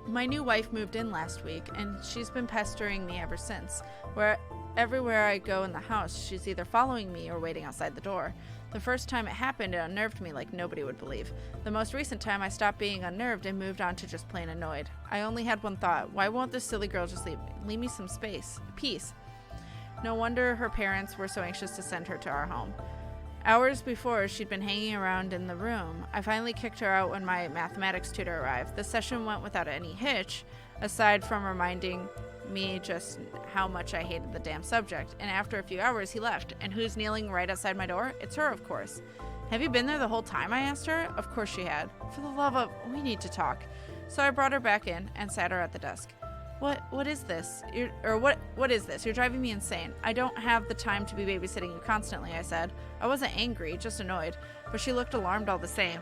My new wife moved in last week, and she's been pestering me ever since. Everywhere I go in the house, she's either following me or waiting outside the door. The first time it happened, it unnerved me like nobody would believe. The most recent time, I stopped being unnerved and moved on to just plain annoyed. I only had one thought. Why won't this silly girl just leave me? Leave me some space. Peace. No wonder her parents were so anxious to send her to our home. Hours before, she'd been hanging around in the room. I finally kicked her out when my mathematics tutor arrived. The session went without any hitch, aside from reminding me just how much I hated the damn subject. And after a few hours, he left. And who's kneeling right outside my door? It's her, of course. Have you been there the whole time? I asked her. Of course she had. For the love of... We need to talk. So I brought her back in and sat her at the desk. What is this? What is this? You're driving me insane. I don't have the time to be babysitting you constantly, I said. I wasn't angry, just annoyed, but she looked alarmed all the same.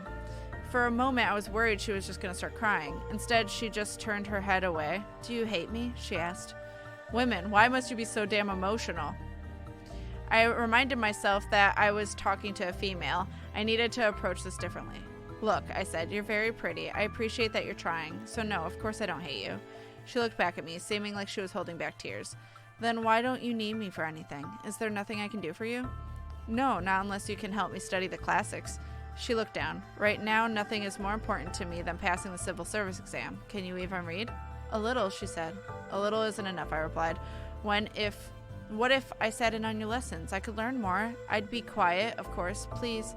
For a moment, I was worried she was just going to start crying. Instead, she just turned her head away. Do you hate me? She asked. Women, why must you be so damn emotional? I reminded myself that I was talking to a female. I needed to approach this differently. Look, I said, you're very pretty. I appreciate that you're trying. So no, of course I don't hate you. She looked back at me, seeming like she was holding back tears. Then why don't you need me for anything? Is there nothing I can do for you? No, not unless you can help me study the classics. She looked down. Right now, nothing is more important to me than passing the civil service exam. Can you even read? A little, she said. A little isn't enough, I replied. What if I sat in on your lessons? I could learn more. I'd be quiet, of course. Please.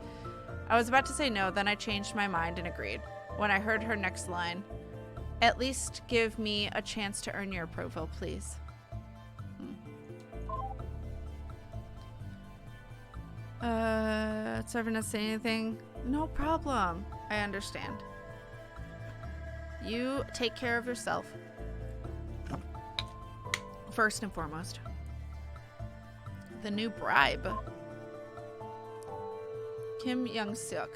I was about to say no, then I changed my mind and agreed. When I heard her next line, at least give me a chance to earn your approval, please. Sorry for not saying anything. No problem. I understand. You take care of yourself. First and foremost. The new bribe. Kim Young-suk,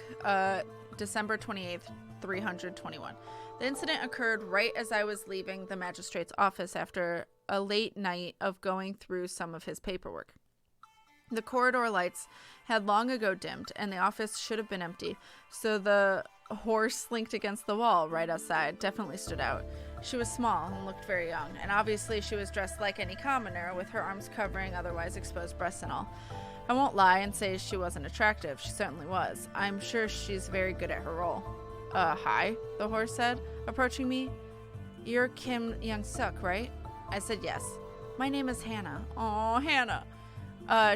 December 28th, 321. The incident occurred right as I was leaving the magistrate's office after a late night of going through some of his paperwork. The corridor lights had long ago dimmed, and the office should have been empty, so the horse linked against the wall right outside definitely stood out. She was small and looked very young, and obviously she was dressed like any commoner, with her arms covering otherwise exposed breasts and all. I won't lie and say she wasn't attractive. She certainly was. I'm sure she's very good at her role. Hi, the horse said, approaching me. You're Kim Young-suk, right? I said yes. My name is Hannah. Aw, Hannah.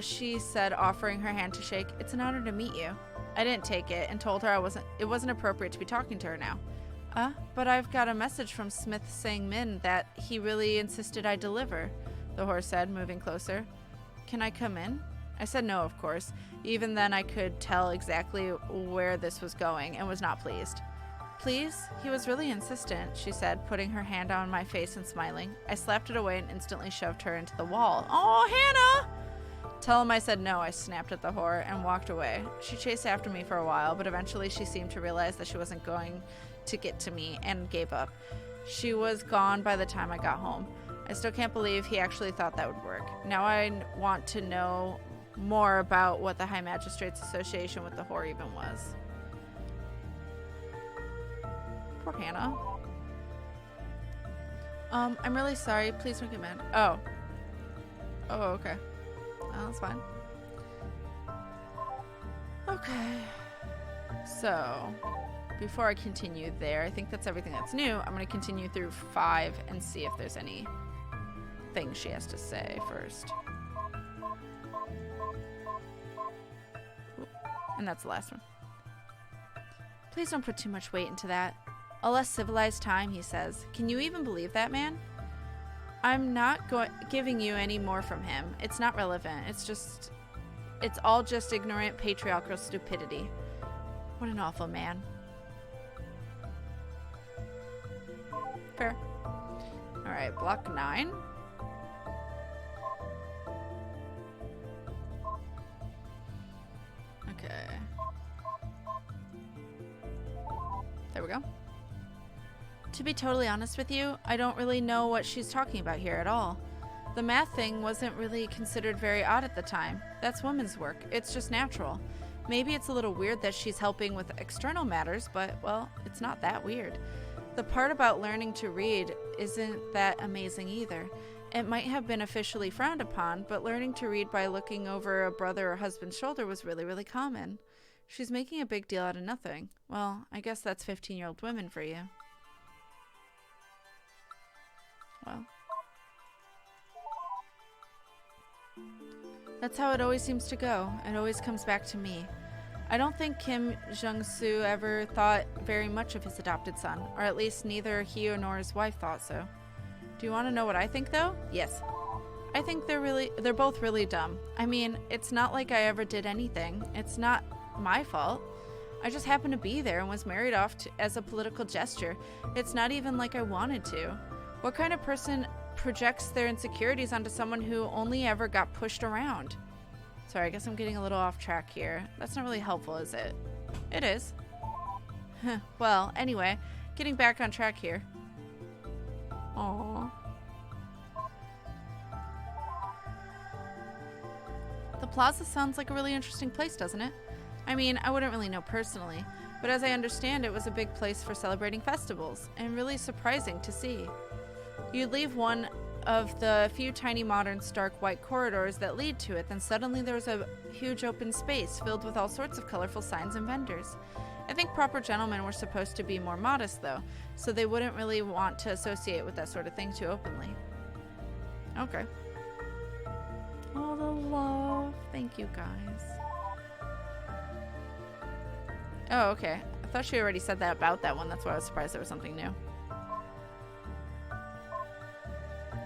She said, offering her hand to shake. It's an honor to meet you. I didn't take it and told her it wasn't appropriate to be talking to her now. But I've got a message from Smith Sang-min that he really insisted I deliver, the horse said, moving closer. Can I come in? I said no, of course. Even then I could tell exactly where this was going and was not pleased. Please? He was really insistent, she said, putting her hand on my face and smiling. I slapped it away and instantly shoved her into the wall. Oh, Hannah! Tell him I said no, I snapped at the whore and walked away. She chased after me for a while, but eventually she seemed to realize that she wasn't going to get to me and gave up. She was gone by the time I got home. I still can't believe he actually thought that would work. Now I want to know more about what the High Magistrates association with the whore even was. Poor Hannah. I'm really sorry. Please don't get mad. Oh, okay. Oh, that's fine. Okay. So, before I continue there, I think that's everything that's new. I'm going to continue through 5 and see if there's any things she has to say first. Ooh, and that's the last one. Please don't put too much weight into that. A less civilized time, he says. Can you even believe that, man? I'm not giving you any more from him. It's not relevant. It's all just ignorant patriarchal stupidity. What an awful man. Fair. Alright, block 9. Okay. There we go. To be totally honest with you, I don't really know what she's talking about here at all. The math thing wasn't really considered very odd at the time. That's women's work. It's just natural. Maybe it's a little weird that she's helping with external matters, but, well, it's not that weird. The part about learning to read isn't that amazing either. It might have been officially frowned upon, but learning to read by looking over a brother or husband's shoulder was really, really common. She's making a big deal out of nothing. Well, I guess that's 15-year-old women for you. Well, that's how it always seems to go. It always comes back to me. I don't think Kim Jung-soo ever thought very much of his adopted son, or at least neither he nor his wife thought so. Do you want to know what I think, though? Yes. I think they're both really dumb. I mean, it's not like I ever did anything. It's not my fault. I just happened to be there and was married off as a political gesture. It's not even like I wanted to. What kind of person projects their insecurities onto someone who only ever got pushed around? Sorry, I guess I'm getting a little off track here. That's not really helpful, is it? It is. Well, anyway, getting back on track here. Aww. The plaza sounds like a really interesting place, doesn't it? I mean, I wouldn't really know personally, but as I understand, it was a big place for celebrating festivals, and really surprising to see. You'd leave one of the few tiny modern stark white corridors that lead to it, then suddenly there was a huge open space filled with all sorts of colorful signs and vendors. I think proper gentlemen were supposed to be more modest, though, so they wouldn't really want to associate with that sort of thing too openly. Okay. All the love. Thank you, guys. Oh, okay. I thought she already said that about that one. That's why I was surprised there was something new.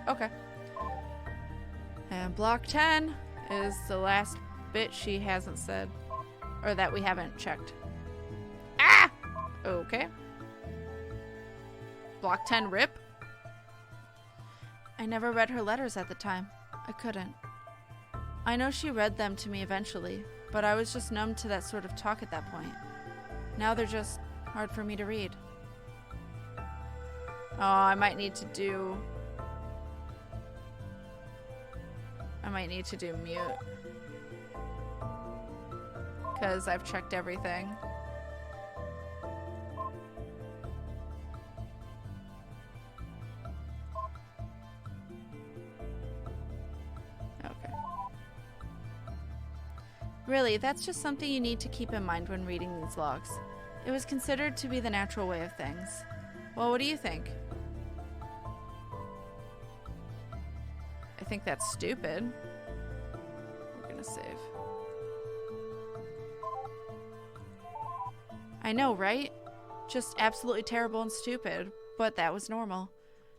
Okay. And block 10 is the last bit she hasn't said. Or that we haven't checked. Ah! Okay. Block 10 rip? I never read her letters at the time. I couldn't. I know she read them to me eventually, but I was just numb to that sort of talk at that point. Now they're just hard for me to read. Oh, I might need to do mute. Because I've checked everything. Okay. Really, that's just something you need to keep in mind when reading these logs. It was considered to be the natural way of things. Well, what do you think? I think that's stupid. We're gonna save. I know, right? Just absolutely terrible and stupid, but that was normal.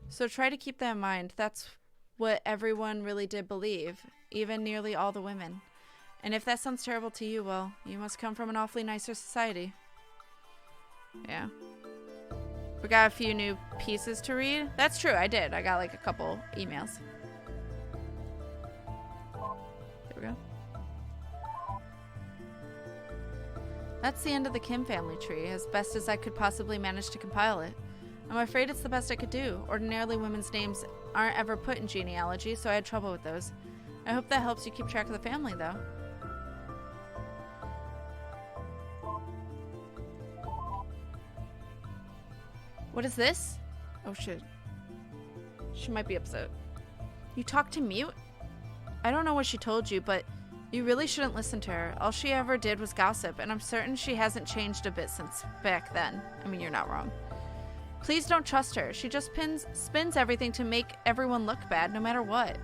So try to keep that in mind. That's what everyone really did believe, even nearly all the women. And if that sounds terrible to you, well, you must come from an awfully nicer society. Yeah. We got a few new pieces to read. That's true, I did. I got like a couple emails. There we go. That's the end of the Kim family tree, as best as I could possibly manage to compile it. I'm afraid it's the best I could do. Ordinarily, women's names aren't ever put in genealogy, so I had trouble with those. I hope that helps you keep track of the family, though. What is this? Oh, shit. She might be upset. You talked to Mute? I don't know what she told you, but you really shouldn't listen to her. All she ever did was gossip, and I'm certain she hasn't changed a bit since back then. I mean, you're not wrong. Please don't trust her. She just spins everything to make everyone look bad, no matter what.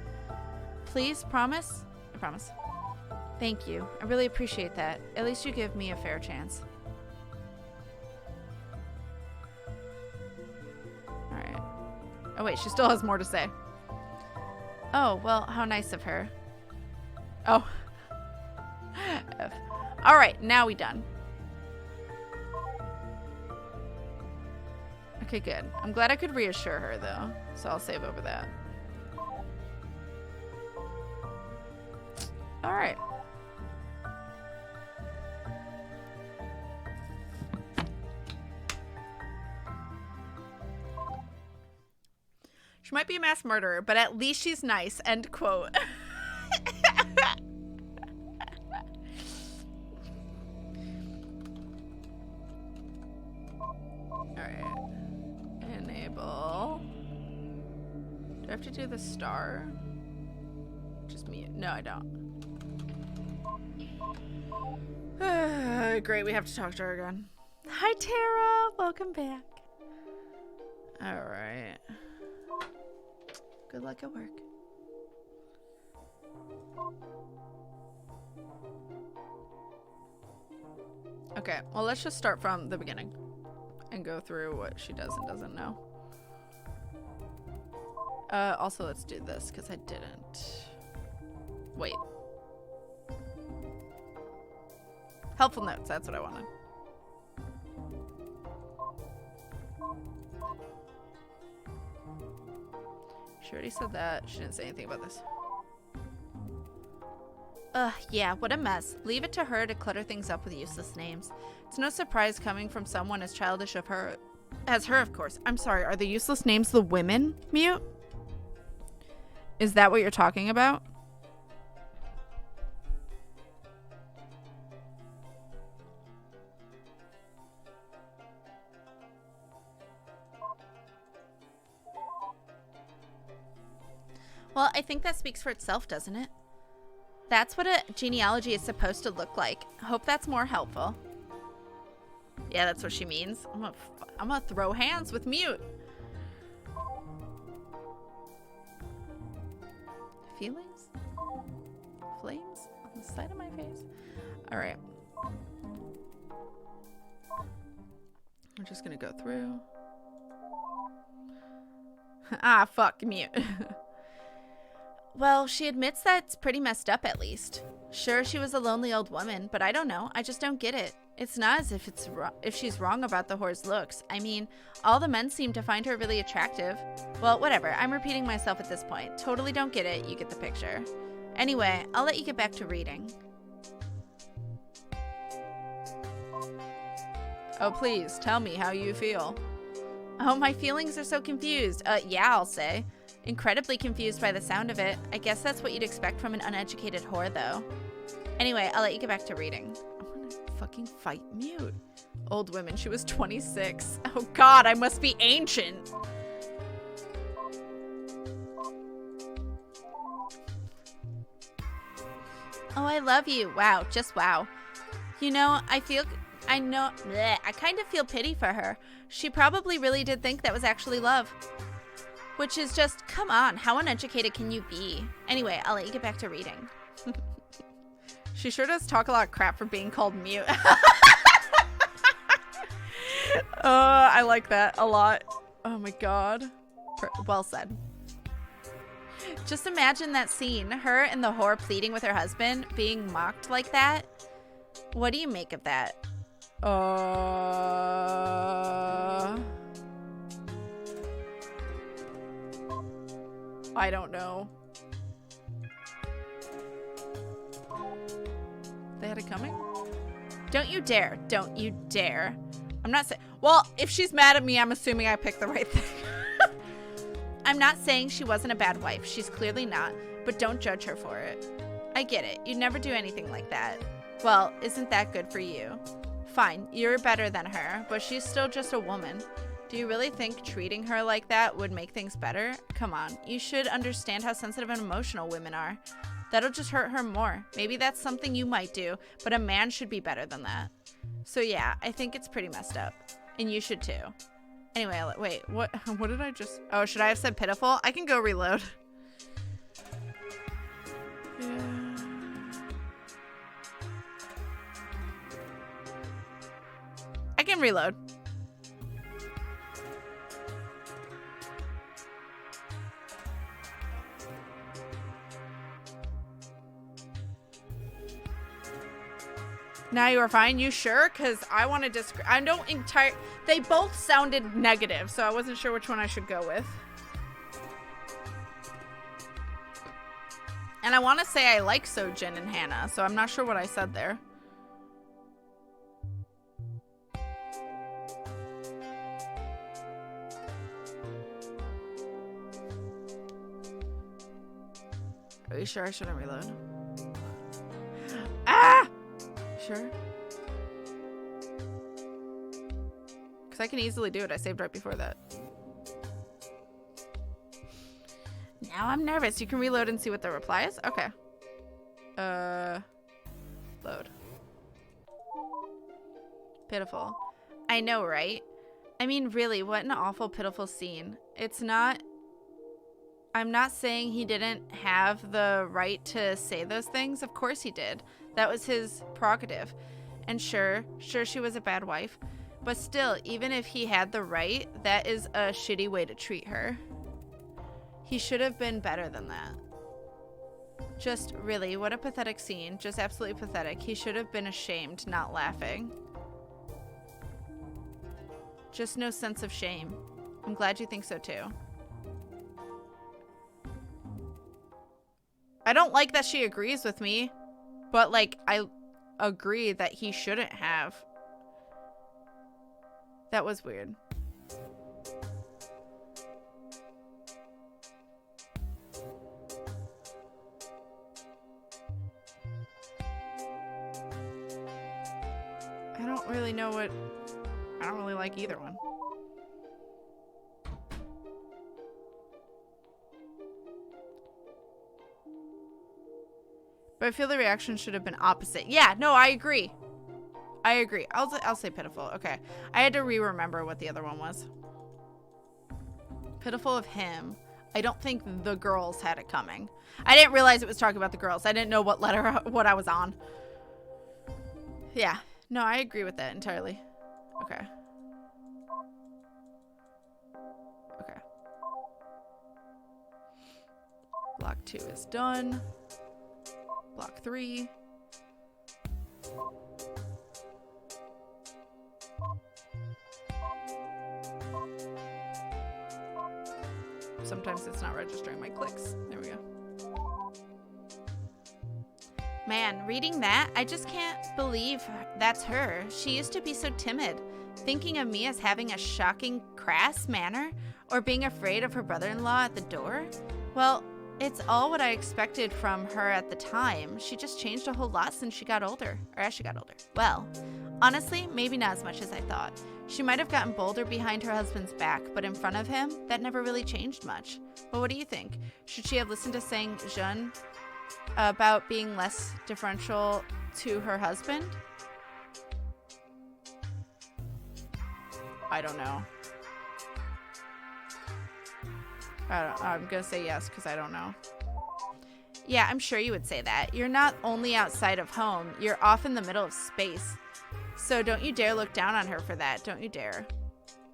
Please, promise? I promise. Thank you. I really appreciate that. At least you give me a fair chance. Alright. Oh wait, she still has more to say. Oh, well, how nice of her. Oh. F. Alright, now we done. Okay, good. I'm glad I could reassure her, though. So I'll save over that. Alright. She might be a mass murderer, but at least she's nice. End quote. Alright. Enable. Do I have to do the star? Just me? No, I don't. Great, we have to talk to her again. Hi, Tara. Welcome back. Alright. Good luck at work. Okay, well, let's just start from the beginning and go through what she does and doesn't know. Also, let's do this because I didn't. Wait. Helpful notes, that's what I wanted. She already said that. She didn't say anything about this. Yeah, what a mess. Leave it to her to clutter things up with useless names. It's no surprise coming from someone as childish as her, of course. I'm sorry, are the useless names the women, Mute? Is that what you're talking about? Well, I think that speaks for itself, doesn't it? That's what a genealogy is supposed to look like. Hope that's more helpful. Yeah, that's what she means. I'm gonna throw hands with Mute. Feelings? Flames on the side of my face? Alright. I'm just gonna go through. Ah, fuck, Mute. Well, she admits that's pretty messed up at least. Sure, she was a lonely old woman, but I don't know. I just don't get it. It's not as if if she's wrong about the whore's looks. I mean, all the men seem to find her really attractive. Well, whatever. I'm repeating myself at this point. Totally don't get it. You get the picture. Anyway, I'll let you get back to reading. Oh, please, tell me how you feel. Oh, my feelings are so confused. Yeah, I'll say. Incredibly confused by the sound of it. I guess that's what you'd expect from an uneducated whore, though. Anyway, I'll let you get back to reading. I want to fucking fight mute. Old women. She was 26. Oh, God, I must be ancient. Oh, I love you. Wow, just wow. You know, I kind of feel pity for her. She probably really did think that was actually love. Which is just, come on, how uneducated can you be? Anyway, I'll let you get back to reading. She sure does talk a lot of crap for being called mute. I like that a lot. Oh my God. Well said. Just imagine that scene. Her and the whore pleading with her husband, being mocked like that. What do you make of that? I don't know. They had it coming? Don't you dare. Don't you dare. I'm not saying... Well, if she's mad at me, I'm assuming I picked the right thing. I'm not saying she wasn't a bad wife. She's clearly not. But don't judge her for it. I get it. You'd never do anything like that. Well, isn't that good for you? Fine, you're better than her, but she's still just a woman. Do you really think treating her like that would make things better? Come on, you should understand how sensitive and emotional women are. That'll just hurt her more. Maybe that's something you might do, but a man should be better than that. So yeah, I think it's pretty messed up. And you should too. Anyway, wait, what did I just... Oh, should I have said pitiful? I can go reload. Yeah. I can reload. Now you are fine. You sure? Because I want to disagree. I don't entire. They both sounded negative, so I wasn't sure which one I should go with. And I want to say I like Sojin and Hannah, so I'm not sure what I said there. Are you sure I shouldn't reload? Ah! Sure? Because I can easily do it. I saved right before that. Now I'm nervous. You can reload and see what the reply is? Okay. Load. Pitiful. I know, right? I mean, really, what an awful, pitiful scene. It's not... I'm not saying he didn't have the right to say those things. Of course he did. That was his prerogative. And sure she was a bad wife. But still, even if he had the right, that is a shitty way to treat her. He should have been better than that. Just really, what a pathetic scene. Just absolutely pathetic. He should have been ashamed, not laughing. Just no sense of shame. I'm glad you think so too. I don't like that she agrees with me, but like I agree that he shouldn't have. That was weird. I don't really know what... I don't really like either one. But I feel the reaction should have been opposite. Yeah, no, I agree. I agree. I'll say pitiful. Okay. I had to remember what the other one was. Pitiful of him. I don't think the girls had it coming. I didn't realize it was talking about the girls. I didn't know what letter, what I was on. Yeah. No, I agree with that entirely. Okay. Okay. Block 2 is done. Block 3. sometimes it's not registering my clicks. There we go. Man, reading that, I just can't believe that's her. She used to be so timid. Thinking of me as having a shocking, crass manner, or being afraid of her brother-in-law at the door? Well, it's all what I expected from her at the time. She just changed a whole lot since she got older, or as she got older. Well, honestly, maybe not as much as I thought. She might have gotten bolder behind her husband's back, but in front of him, that never really changed much. Well, what do you think? Should she have listened to saying Jeune about being less differential to her husband? I don't know. I'm gonna say yes because I don't know. Yeah, I'm sure you would say that. You're not only outside of home, you're off in the middle of space. So don't you dare look down on her for that. Don't you dare.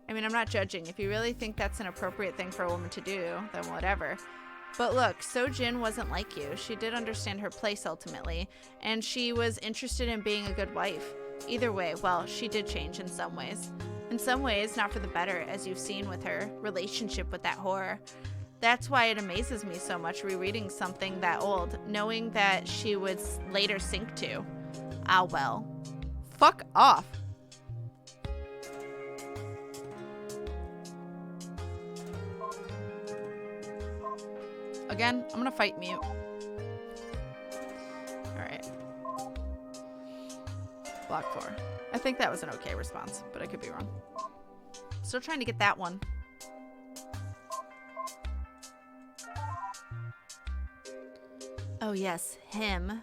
I mean, I'm not judging. If you really think that's an appropriate thing for a woman to do, then whatever. But look, So-jin wasn't like you. She did understand her place ultimately, and she was interested in being a good wife. Either way, well, she did change in some ways. In some ways, not for the better, as you've seen with her relationship with that horror. That's why it amazes me so much rereading something that old, knowing that she would later sink to. Ah, well. Fuck off. Again, I'm gonna fight mute. Alright. Block 4. I think that was an okay response, but I could be wrong. Still trying to get that one. Oh yes, him.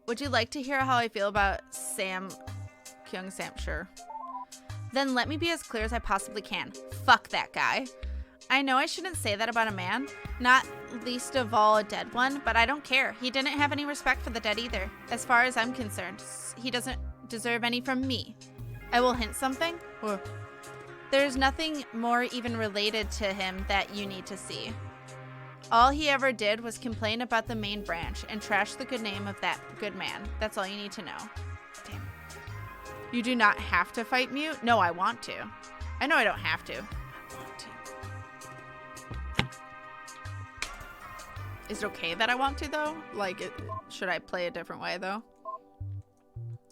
Would you like to hear how I feel about Kyung Sam? Sure. Then let me be as clear as I possibly can. Fuck that guy. I know I shouldn't say that about a man, not least of all a dead one, but I don't care. He didn't have any respect for the dead either. As far as I'm concerned, he doesn't deserve any from me. I will hint something. There's nothing more even related to him that you need to see. All he ever did was complain about the main branch and trash the good name of that good man. That's all you need to know. Damn. You do not have to fight mute? No, I want to. I know I don't have to. I want to. Is it okay that I want to, though? Like, should I play a different way, though?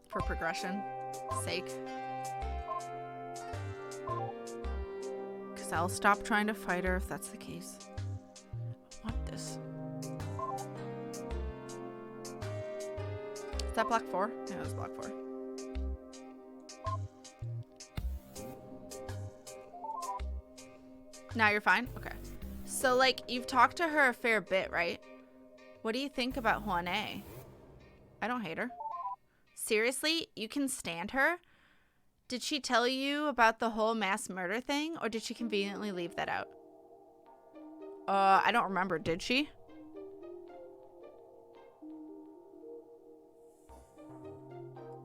For progression sake. Because I'll stop trying to fight her if that's the case. I want this. Is that block 4? Yeah, it was block 4. Now you're fine? Okay. So, like, you've talked to her a fair bit, right? What do you think about hyun-ae? I don't hate her. Seriously? You can stand her? Did she tell you about the whole mass murder thing, or did she conveniently leave that out? I don't remember. Did she?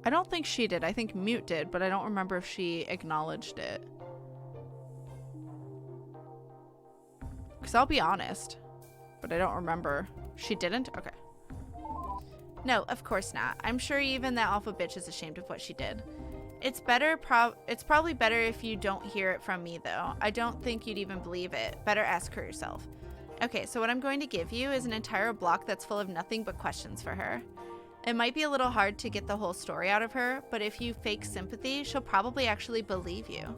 I don't think she did. I think Mute did, but I don't remember if she acknowledged it. Because I'll be honest, but I don't remember. She didn't? Okay. No, of course not. I'm sure even that awful bitch is ashamed of what she did. It's probably better if you don't hear it from me, though. I don't think you'd even believe it. Better ask her yourself. Okay, so what I'm going to give you is an entire block that's full of nothing but questions for her. It might be a little hard to get the whole story out of her, but if you fake sympathy, she'll probably actually believe you.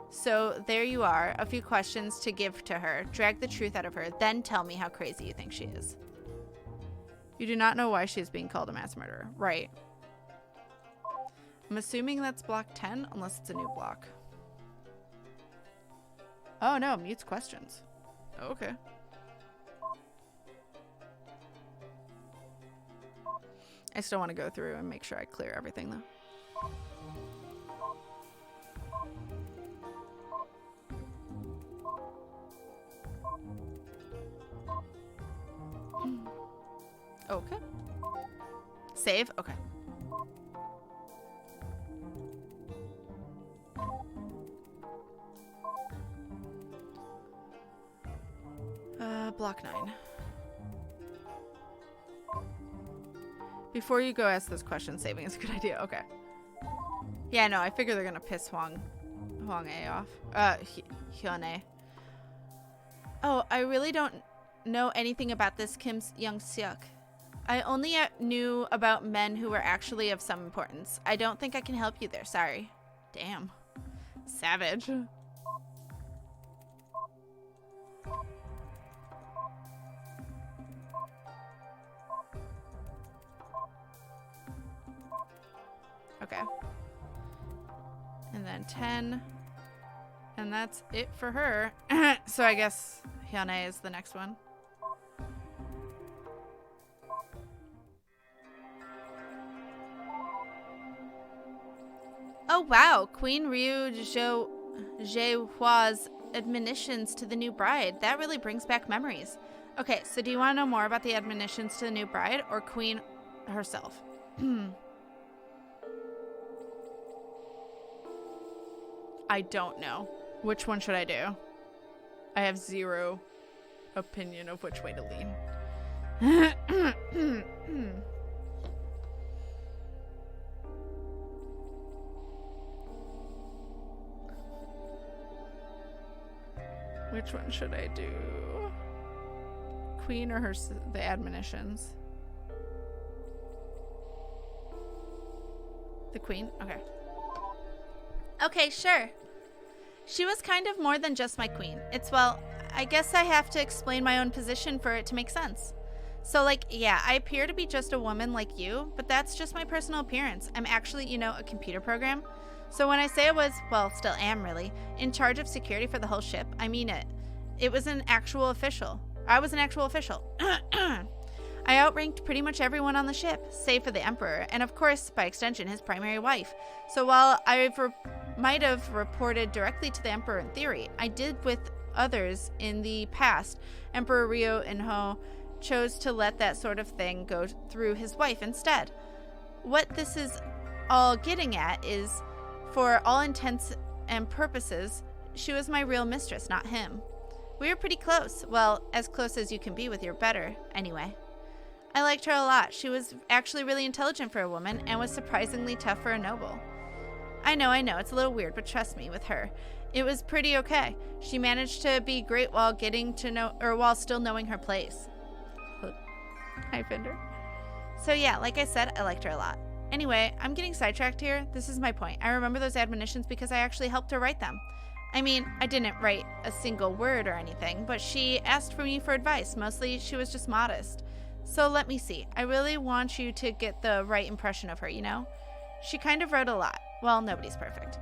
So there you are, a few questions to give to her. Drag the truth out of her, then tell me how crazy you think she is. You do not know why she is being called a mass murderer. Right. I'm assuming that's block 10, unless it's a new block. Oh no, Mute's questions. Okay. I still want to go through and make sure I clear everything, though. Okay. Save? Okay. Block 9. Before you go ask those questions, saving is a good idea. Okay. Yeah, no, I figure they're gonna piss hyun-ae off. Hyun-ae. Oh, I really don't know anything about this Kim Young-seok. I only knew about men who were actually of some importance. I don't think I can help you there, sorry. Damn. Savage. Okay. And then 10. And that's it for her. So I guess hyun-ae is the next one. Oh wow, Queen Ryu Jaehwa's admonitions to the new bride. That really brings back memories. Okay, so do you want to know more about the admonitions to the new bride or Queen herself? I don't know. Which one should I do? I have zero opinion of which way to lean. Which one should I do? Queen or the admonitions? The queen? Okay. Okay, sure. She was kind of more than just my queen. It's, well, I guess I have to explain my own position for it to make sense. So, like, yeah, I appear to be just a woman like you, but that's just my personal appearance. I'm actually, you know, a computer program. So when I say I was, well, still am really, in charge of security for the whole ship, I mean it. It was an actual official. I was an actual official. I outranked pretty much everyone on the ship, save for the Emperor, and of course, by extension, his primary wife. So while I might have reported directly to the Emperor in theory, I did with others in the past. Emperor Ryo In-ho chose to let that sort of thing go through his wife instead. What this is all getting at is, for all intents and purposes, she was my real mistress, not him. We were pretty close. Well, as close as you can be with your better, anyway. I liked her a lot. She was actually really intelligent for a woman and was surprisingly tough for a noble. I know, it's a little weird, but trust me, with her, it was pretty okay. She managed to be great while getting to know, or while still knowing her place. Hi, Fender. So yeah, like I said, I liked her a lot. Anyway, I'm getting sidetracked here. This is my point. I remember those admonitions because I actually helped her write them. I mean, I didn't write a single word or anything, but she asked for me for advice. Mostly, she was just modest. So let me see. I really want you to get the right impression of her, you know? She kind of wrote a lot. Well, nobody's perfect.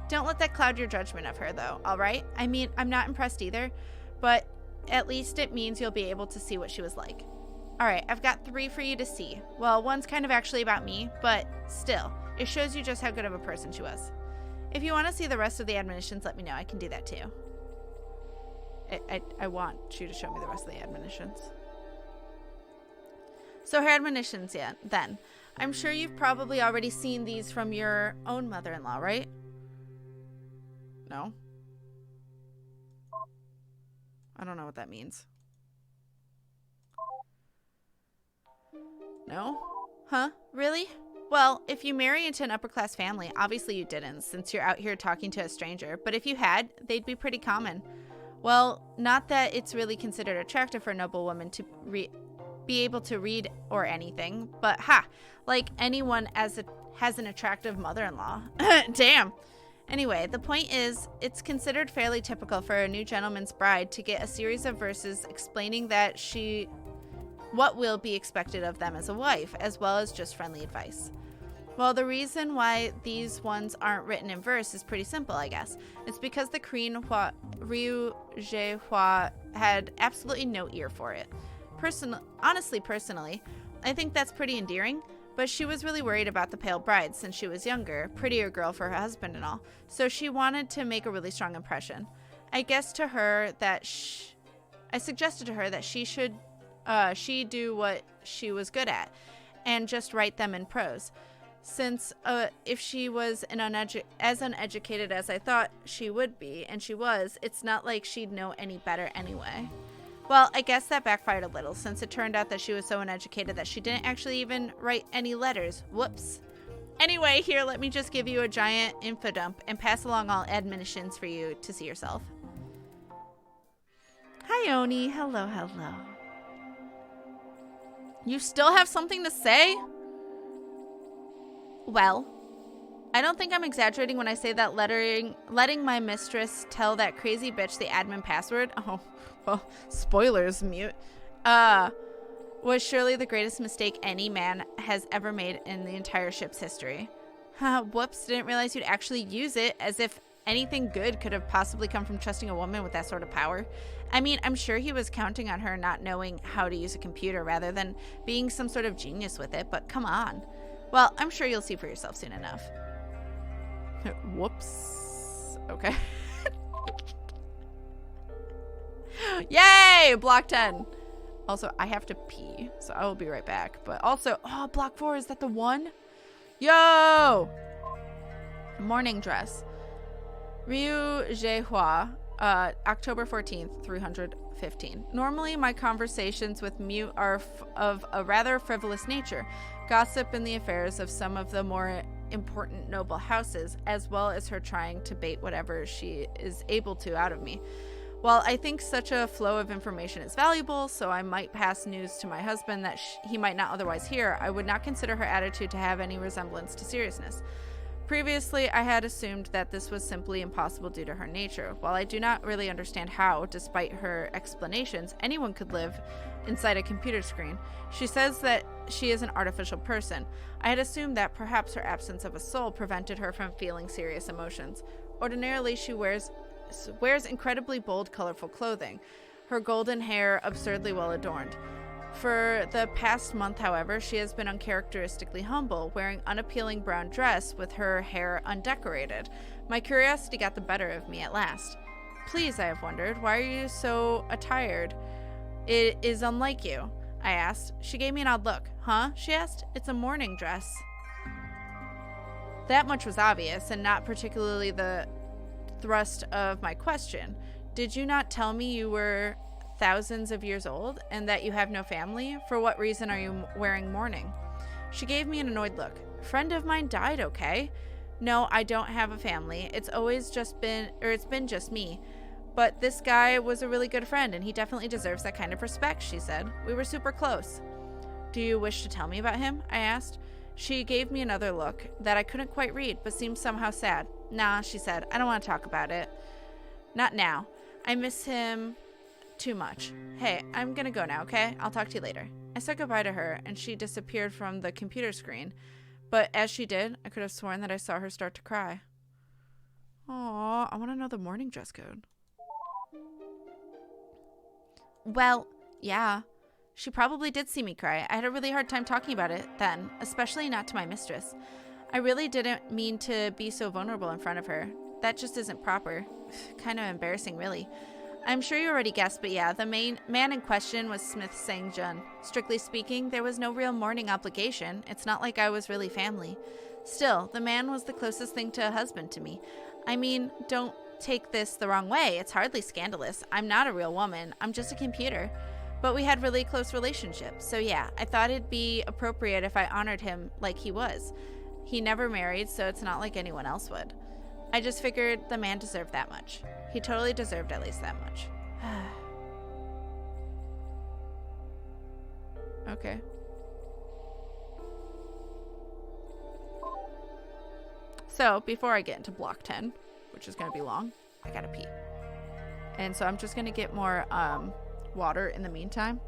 Don't let that cloud your judgment of her, though, all right? I mean, I'm not impressed either, but at least it means you'll be able to see what she was like. All right, I've got 3 for you to see. Well, one's kind of actually about me, but still, it shows you just how good of a person she was. If you want to see the rest of the admonitions, let me know. I can do that too. I want you to show me the rest of the admonitions. So her admonitions, yeah, then. I'm sure you've probably already seen these from your own mother-in-law, right? No? I don't know what that means. No? Huh? Really? Well, if you marry into an upper-class family, obviously you didn't, since you're out here talking to a stranger. But if you had, they'd be pretty common. Well, not that it's really considered attractive for a noble woman to be able to read or anything, but like anyone has an attractive mother-in-law. Damn. Anyway, the point is, it's considered fairly typical for a new gentleman's bride to get a series of verses explaining that what will be expected of them as a wife, as well as just friendly advice. Well, the reason why these ones aren't written in verse is pretty simple, I guess. It's because the Queen Ryu Jaehwa had absolutely no ear for it. Personally, I think that's pretty endearing, but she was really worried about the pale bride since she was younger, prettier girl for her husband and all, so she wanted to make a really strong impression. I suggested to her that she do what she was good at and just write them in prose. Since if she was as uneducated as I thought she would be, and she was, it's not like she'd know any better anyway. Well, I guess that backfired a little, since it turned out that she was so uneducated that she didn't actually even write any letters. Whoops. Anyway, here, let me just give you a giant info dump and pass along all admonitions for you to see yourself. Hi, Oni. Hello, hello. You still have something to say? Well, I don't think I'm exaggerating when I say that letting my mistress tell that crazy bitch the admin password, oh, well, spoilers, mute, was surely the greatest mistake any man has ever made in the entire ship's history. Whoops, didn't realize you'd actually use it, as if anything good could have possibly come from trusting a woman with that sort of power. I mean, I'm sure he was counting on her not knowing how to use a computer rather than being some sort of genius with it, but come on. Well, I'm sure you'll see for yourself soon enough. Whoops. Okay. Yay! Block 10. Also, I have to pee, so I will be right back. But also, oh, block 4, is that the one? Yo! Morning dress. Ryu Jaehua, October 14th, 315. Normally, my conversations with Mute are of a rather frivolous nature. Gossip in the affairs of some of the more important noble houses, as well as her trying to bait whatever she is able to out of me. While I think such a flow of information is valuable, so I might pass news to my husband that he might not otherwise hear, I would not consider her attitude to have any resemblance to seriousness. Previously, I had assumed that this was simply impossible due to her nature. While I do not really understand how, despite her explanations, anyone could live inside a computer screen, she says that she is an artificial person. I had assumed that perhaps her absence of a soul prevented her from feeling serious emotions. Ordinarily, she wears incredibly bold, colorful clothing, her golden hair absurdly well adorned. For the past month, however, she has been uncharacteristically humble, wearing unappealing brown dress with her hair undecorated. My curiosity got the better of me at last. Please, I have wondered, why are you so attired? It is unlike you, I asked. She gave me an odd look. Huh? She asked. It's a morning dress. That much was obvious, and not particularly the thrust of my question. Did you not tell me you were thousands of years old and that you have no family? For what reason are you wearing mourning? She gave me an annoyed look. A friend of mine died, okay? No, I don't have a family. It's been just me. But this guy was a really good friend, and he definitely deserves that kind of respect, she said. We were super close. Do you wish to tell me about him? I asked. She gave me another look that I couldn't quite read, but seemed somehow sad. Nah, she said. I don't want to talk about it. Not now. I miss him too much. Hey, I'm gonna go now, okay? I'll talk to you later. I said goodbye to her, and she disappeared from the computer screen. But as she did, I could have sworn that I saw her start to cry. Aw, I want to know the morning dress code. Well, yeah. She probably did see me cry. I had a really hard time talking about it then, especially not to my mistress. I really didn't mean to be so vulnerable in front of her. That just isn't proper. Kind of embarrassing, really. I'm sure you already guessed, but yeah, the man in question was Smith Sang-jun. Strictly speaking, there was no real mourning obligation. It's not like I was really family. Still, the man was the closest thing to a husband to me. I mean, don't take this the wrong way. It's hardly scandalous. I'm not a real woman. I'm just a computer. But we had really close relationships. So yeah, I thought it'd be appropriate if I honored him like he was. He never married, so it's not like anyone else would. I just figured the man deserved that much. He totally deserved at least that much. Okay. So, before I get into block 10, which is going to be long, I gotta pee. And so I'm just going to get more water in the meantime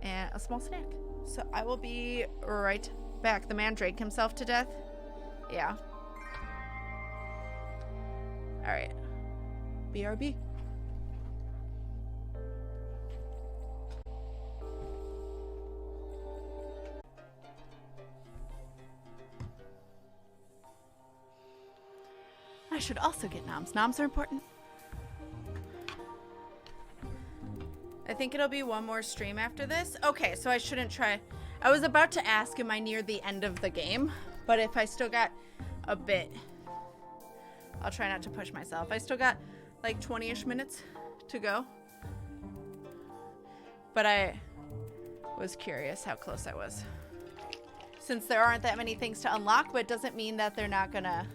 and a small snack. So I will be right back. The man drank himself to death. Yeah. All right. BRB. I should also get noms. Noms are important. I think it'll be one more stream after this. Okay, so I shouldn't try. I was about to ask, am I near the end of the game? But if I still got a bit, I'll try not to push myself. I still got like 20-ish minutes to go. But I was curious how close I was. Since there aren't that many things to unlock, but it doesn't mean that they're not gonna,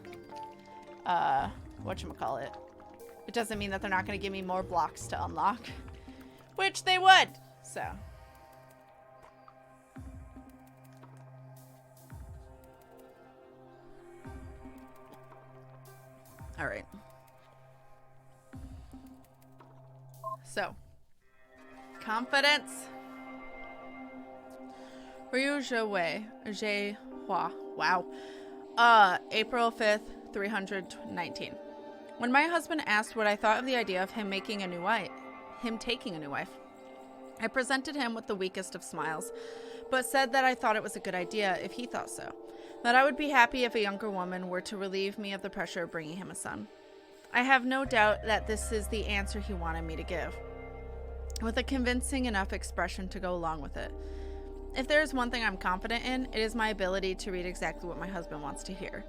whatchamacallit. It doesn't mean that they're not gonna give me more blocks to unlock. Which they would. So. All right. So. Confidence. Ryu Jie Hua. Wow. April 5th, 319. When my husband asked what I thought of the idea of him taking a new wife, I presented him with the weakest of smiles, but said that I thought it was a good idea if he thought so. That I would be happy if a younger woman were to relieve me of the pressure of bringing him a son. I have no doubt that this is the answer he wanted me to give, with a convincing enough expression to go along with it. If there is one thing I'm confident in, it is my ability to read exactly what my husband wants to hear.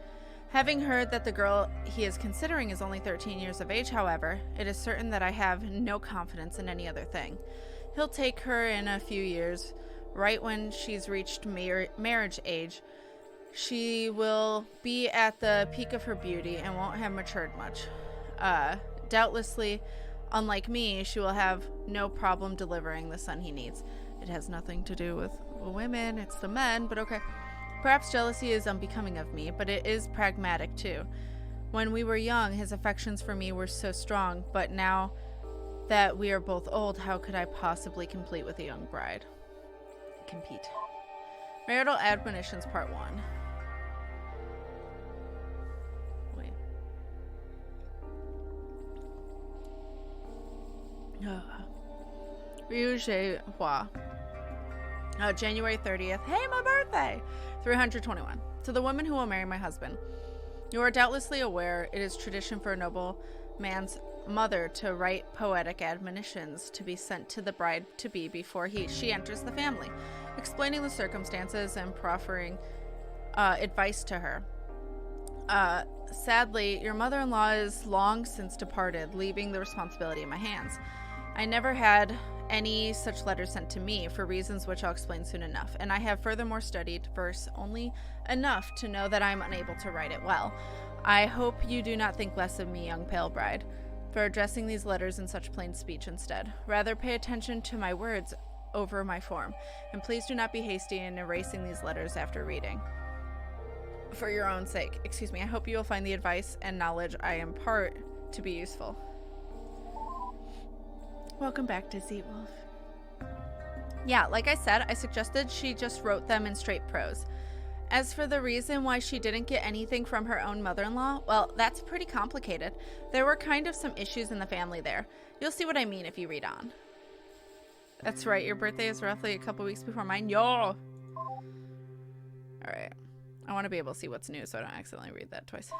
Having heard that the girl he is considering is only 13 years of age, however, it is certain that I have no confidence in any other thing. He'll take her in a few years, right when she's reached marriage age. She will be at the peak of her beauty and won't have matured much. Doubtlessly, unlike me, she will have no problem delivering the son he needs. It has nothing to do with women, it's the men, but okay. Perhaps jealousy is unbecoming of me, but it is pragmatic too. When we were young, his affections for me were so strong, but now that we are both old, how could I possibly compete with a young bride? Marital Admonitions Part 1. Wait. Ryu Jie Hua. January 30th. Hey, my birthday! 321. To the woman who will marry my husband. You are doubtlessly aware it is tradition for a noble man's mother to write poetic admonitions to be sent to the bride-to-be before she enters the family, explaining the circumstances and proffering advice to her. Sadly, your mother-in-law is long since departed, leaving the responsibility in my hands. I never had any such letters sent to me, for reasons which I'll explain soon enough, and I have furthermore studied verse only enough to know that I am unable to write it well. I hope you do not think less of me, young pale bride, for addressing these letters in such plain speech instead. Rather pay attention to my words over my form, and please do not be hasty in erasing these letters after reading. For your own sake, I hope you will find the advice and knowledge I impart to be useful. Welcome back to Wolf. Yeah, like I said, I suggested she just wrote them in straight prose. As for the reason why she didn't get anything from her own mother-in-law, well, that's pretty complicated. There were kind of some issues in the family there. You'll see what I mean if you read on. That's right, your birthday is roughly a couple weeks before mine. Yo! Alright. I want to be able to see what's new so I don't accidentally read that twice.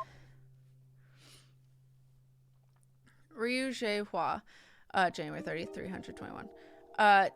Ryu Jie Hua. January 30th, 321.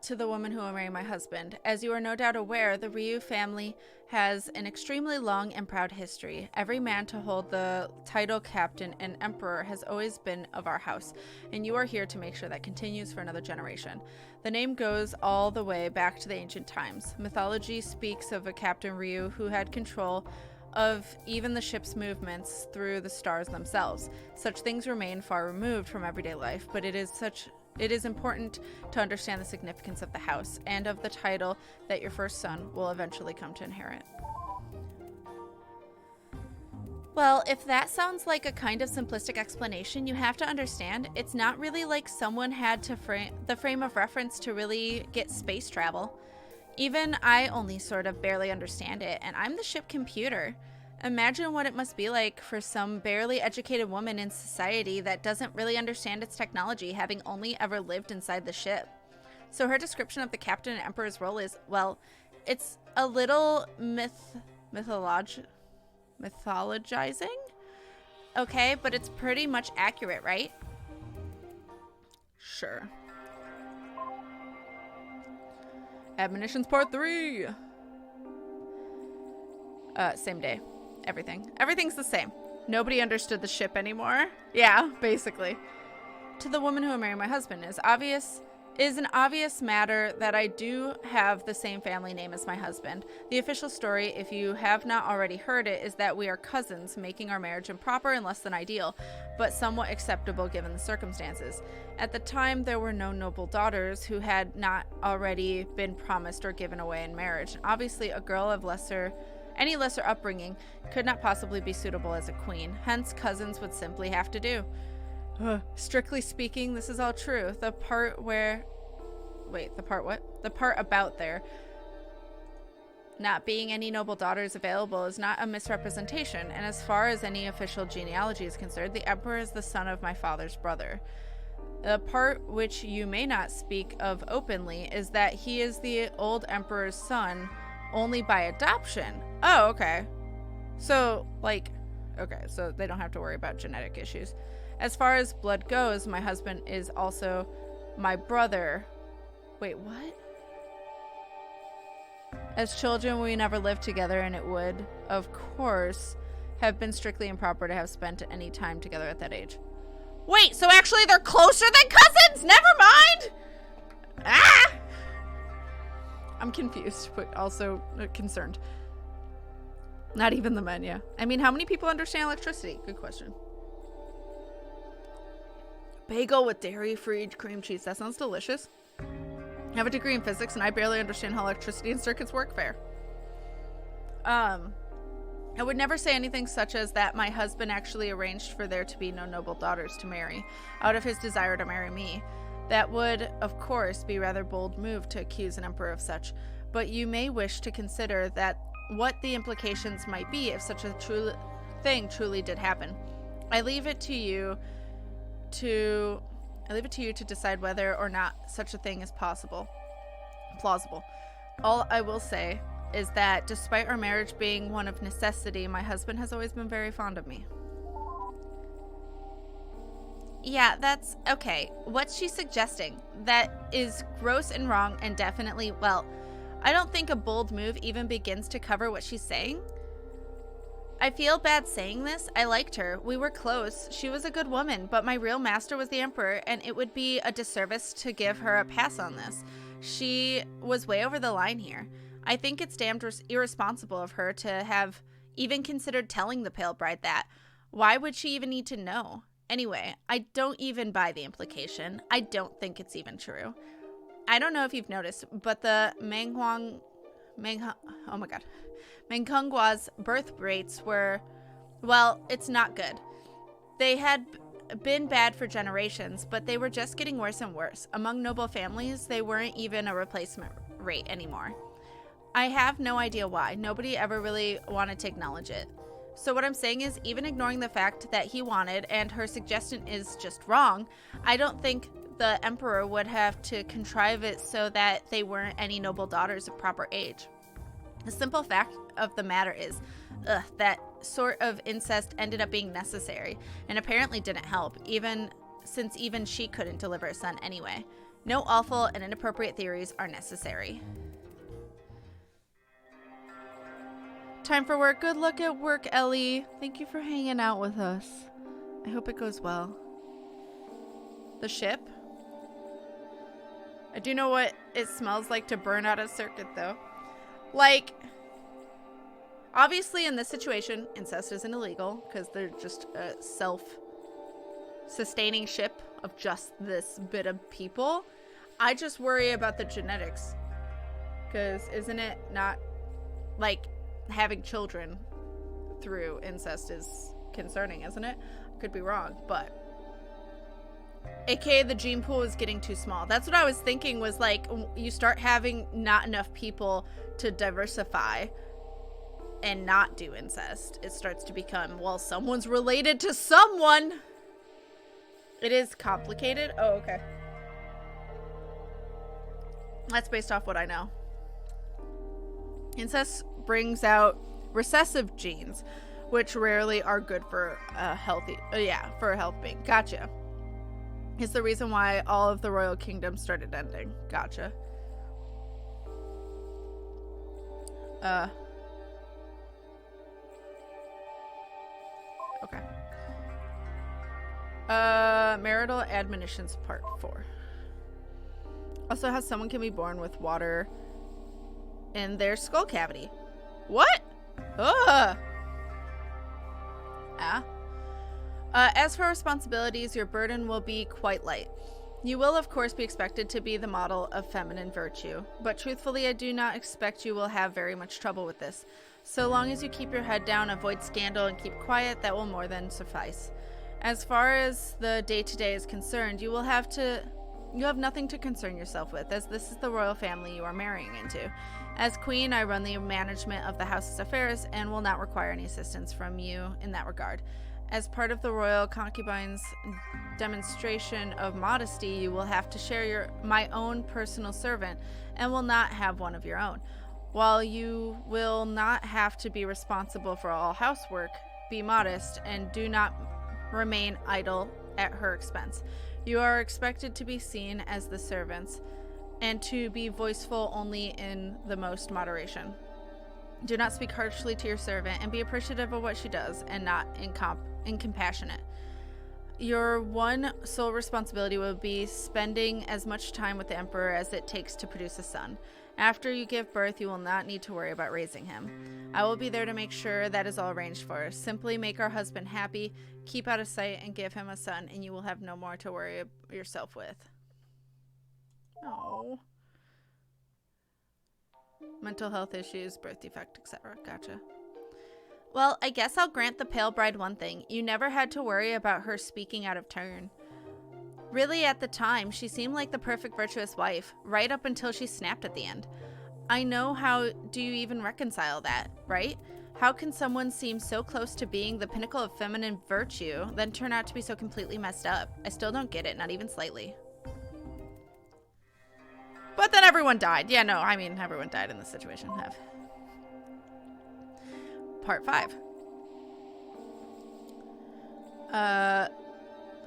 To the woman who will marry my husband. As you are no doubt aware, the Ryu family has an extremely long and proud history. Every man to hold the title captain and emperor has always been of our house, and you are here to make sure that continues for another generation. The name goes all the way back to the ancient times. Mythology speaks of a Captain Ryu who had control of even the ship's movements through the stars themselves. Such things remain far removed from everyday life, but it is important to understand the significance of the house and of the title that your first son will eventually come to inherit. Well, if that sounds like a kind of simplistic explanation, you have to understand it's not really like someone had to frame of reference to really get space travel. Even I only sort of barely understand it, and I'm the ship computer. Imagine what it must be like for some barely educated woman in society that doesn't really understand its technology, having only ever lived inside the ship. So her description of the captain and emperor's role is, well, it's a little mythologizing? Okay, but it's pretty much accurate, right? Sure. Admonitions Part 3. Same day. Everything's the same. Nobody understood the ship anymore. Yeah, basically. To the woman who will marry my husband, it is obvious It is an obvious matter that I do have the same family name as my husband. The official story, if you have not already heard it, is that we are cousins, making our marriage improper and less than ideal, but somewhat acceptable given the circumstances. At the time, there were no noble daughters who had not already been promised or given away in marriage. Obviously, a girl of any lesser upbringing could not possibly be suitable as a queen. Hence, cousins would simply have to do. Strictly speaking, this is all true. The part about there not being any noble daughters available is not a misrepresentation, and as far as any official genealogy is concerned, the emperor is the son of my father's brother. The part which you may not speak of openly is that he is the old emperor's son only by adoption. Oh, okay. So, so they don't have to worry about genetic issues. As far as blood goes, my husband is also my brother. Wait, what? As children, we never lived together, and it would, of course, have been strictly improper to have spent any time together at that age. Wait, so actually they're closer than cousins? Never mind! Ah! I'm confused, but also concerned. Not even the men, yeah. I mean, how many people understand electricity? Good question. Bagel with dairy-free cream cheese. That sounds delicious. I have a degree in physics, and I barely understand how electricity and circuits work. Fair. I would never say anything such as that my husband actually arranged for there to be no noble daughters to marry, out of his desire to marry me. That would, of course, be a rather bold move to accuse an emperor of such, but you may wish to consider that what the implications might be if such a thing truly did happen. I leave it to you to decide whether or not such a thing is plausible. All I will say is that despite our marriage being one of necessity, my husband has always been very fond of me. Yeah, that's okay. What she's suggesting, that is gross and wrong and definitely, well, I don't think a bold move even begins to cover what she's saying. I feel bad saying this. I liked her. We were close. She was a good woman, but my real master was the emperor, and it would be a disservice to give her a pass on this. She was way over the line here. I think it's damned irresponsible of her to have even considered telling the pale bride that. Why would she even need to know? Anyway, I don't even buy the implication. I don't think it's even true. I don't know if you've noticed, but the Menghuanggua's birth rates were, well, it's not good. They had been bad for generations, but they were just getting worse and worse. Among noble families, they weren't even a replacement rate anymore. I have no idea why. Nobody ever really wanted to acknowledge it. So what I'm saying is, even ignoring the fact that he wanted and her suggestion is just wrong, I don't think the emperor would have to contrive it so that they weren't any noble daughters of proper age. The simple fact of the matter is that sort of incest ended up being necessary and apparently didn't help, since even she couldn't deliver a son anyway. No awful and inappropriate theories are necessary. Time for work. Good luck at work, Ellie. Thank you for hanging out with us. I hope it goes well. The ship? I do know what it smells like to burn out a circuit, though. Like, obviously in this situation, incest isn't illegal because they're just a self-sustaining ship of just this bit of people. I just worry about the genetics, because isn't it not, like, having children through incest is concerning, isn't it? I could be wrong, but aka the gene pool is getting too small. That's what I was thinking, was like, you start having not enough people to diversify and not do incest. It starts to become, well, someone's related to someone. It is complicated. Oh, okay. That's based off what I know. Incest brings out recessive genes, which rarely are good for a healthy, for a health being. Gotcha. It's the reason why all of the royal kingdoms started ending. Gotcha. Okay. Marital admonitions part 4. Also, how someone can be born with water in their skull cavity. What? Ugh. As for responsibilities, your burden will be quite light. You will, of course, be expected to be the model of feminine virtue, but truthfully, I do not expect you will have very much trouble with this. So long as you keep your head down, avoid scandal, and keep quiet, that will more than suffice. As far as the day-to-day is concerned, you have nothing to concern yourself with, as this is the royal family you are marrying into. As queen, I run the management of the house's affairs and will not require any assistance from you in that regard. As part of the royal concubine's demonstration of modesty, you will have to share my own personal servant and will not have one of your own. While you will not have to be responsible for all housework, be modest and do not remain idle at her expense. You are expected to be seen as the servants and to be voiceful only in the most moderation. Do not speak harshly to your servant and be appreciative of what she does and not incompassionate. Your one sole responsibility will be spending as much time with the emperor as it takes to produce a son. After you give birth, you will not need to worry about raising him. I will be there to make sure that is all arranged for. Simply make our husband happy, keep out of sight, and give him a son, and you will have no more to worry yourself with. Oh. Mental health issues, birth defect, etc. Gotcha. Well, I guess I'll grant the pale bride one thing. You never had to worry about her speaking out of turn. Really, at the time, she seemed like the perfect virtuous wife, right up until she snapped at the end. I know, how do you even reconcile that, right? How can someone seem so close to being the pinnacle of feminine virtue, then turn out to be so completely messed up? I still don't get it, not even slightly. But then everyone died. Yeah, no, I mean, everyone died in this situation. Part 5.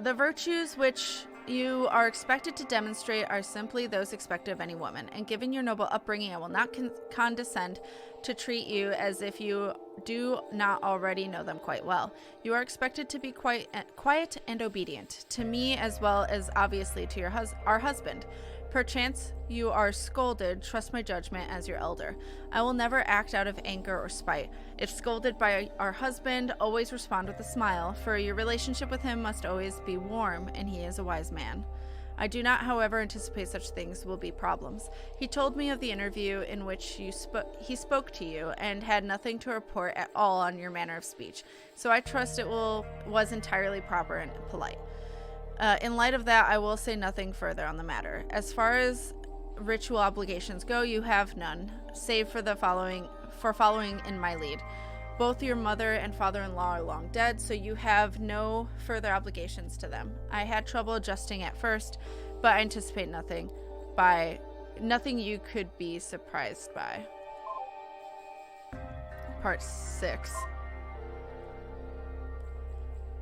The virtues which you are expected to demonstrate are simply those expected of any woman, and given your noble upbringing, I will not condescend to treat you as if you do not already know them quite well. You are expected to be quiet and obedient, to me as well as obviously to our husband. Perchance you are scolded, trust my judgment as your elder. I will never act out of anger or spite. If scolded by our husband, always respond with a smile, for your relationship with him must always be warm, and he is a wise man. I do not, however, anticipate such things will be problems. He told me of the interview in which he spoke to you, and had nothing to report at all on your manner of speech, so I trust it was entirely proper and polite. In light of that, I will say nothing further on the matter. As far as ritual obligations go, you have none, save for following in my lead. Both your mother and father-in-law are long dead, so you have no further obligations to them. I had trouble adjusting at first, but I anticipate nothing you could be surprised by. Part 6.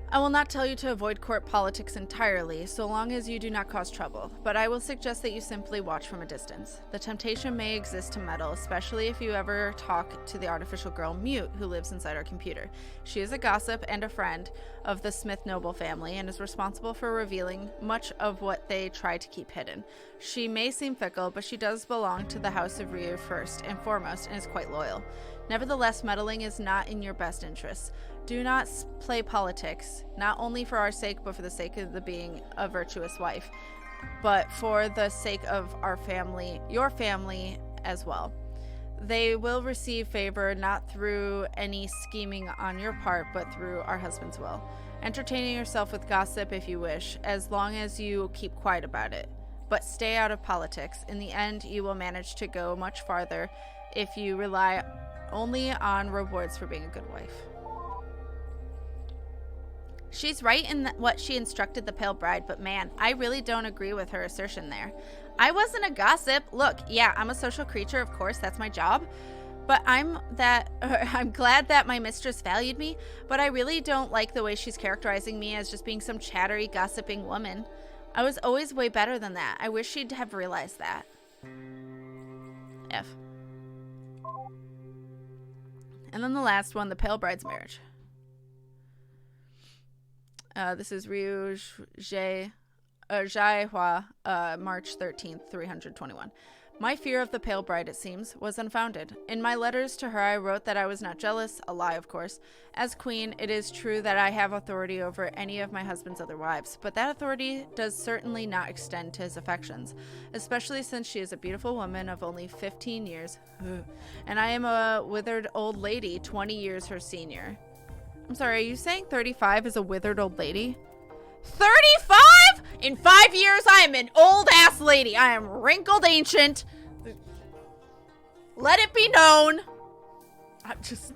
I will not tell you to avoid court politics entirely, so long as you do not cause trouble, but I will suggest that you simply watch from a distance. The temptation may exist to meddle, especially if you ever talk to the artificial girl Mute, who lives inside our computer. She is a gossip and a friend of the Smith noble family, and is responsible for revealing much of what they try to keep hidden. She may seem fickle, but she does belong to the House of Ryu first and foremost, and is quite loyal. Nevertheless, meddling is not in your best interests. Do not play politics, not only for our sake, but for the sake of the being a virtuous wife, but for the sake of our family, your family as well. They will receive favor not through any scheming on your part, but through our husband's will. Entertaining yourself with gossip if you wish, as long as you keep quiet about it. But stay out of politics. In the end, you will manage to go much farther if you rely only on rewards for being a good wife. She's right in what she instructed the pale bride, but man, I really don't agree with her assertion there. I wasn't a gossip. Look, yeah, I'm a social creature, of course, that's my job. But I'm glad that my mistress valued me, but I really don't like the way she's characterizing me as just being some chattery, gossiping woman. I was always way better than that. I wish she'd have realized that. F. And then the last one, the pale bride's marriage. This is Ryu Jae Jaihua, March 13th, 321. My fear of the pale bride, it seems, was unfounded. In my letters to her, I wrote that I was not jealous, a lie, of course. As queen, it is true that I have authority over any of my husband's other wives, but that authority does certainly not extend to his affections, especially since she is a beautiful woman of only 15 years, and I am a withered old lady, 20 years her senior. I'm sorry, are you saying 35 is a withered old lady? 35? In 5 years, I am an old-ass lady. I am wrinkled ancient. Let it be known. I'm just...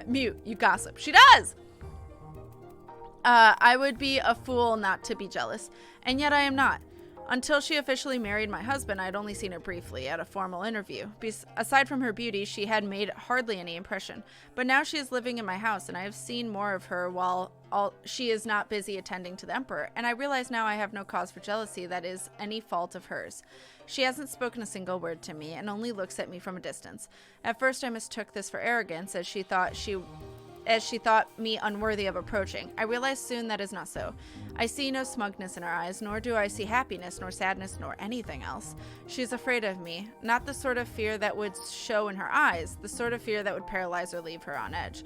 mute, you gossip. She does! I would be a fool not to be jealous, and yet I am not. Until she officially married my husband, I'd only seen her briefly at a formal interview. Aside from her beauty, she had made hardly any impression. But now she is living in my house, and I have seen more of her while she is not busy attending to the emperor. And I realize now I have no cause for jealousy that is any fault of hers. She hasn't spoken a single word to me, and only looks at me from a distance. At first I mistook this for arrogance, as she thought me unworthy of approaching. I realized soon that is not so. I see no smugness in her eyes, nor do I see happiness, nor sadness, nor anything else. She is afraid of me, not the sort of fear that would show in her eyes, the sort of fear that would paralyze or leave her on edge.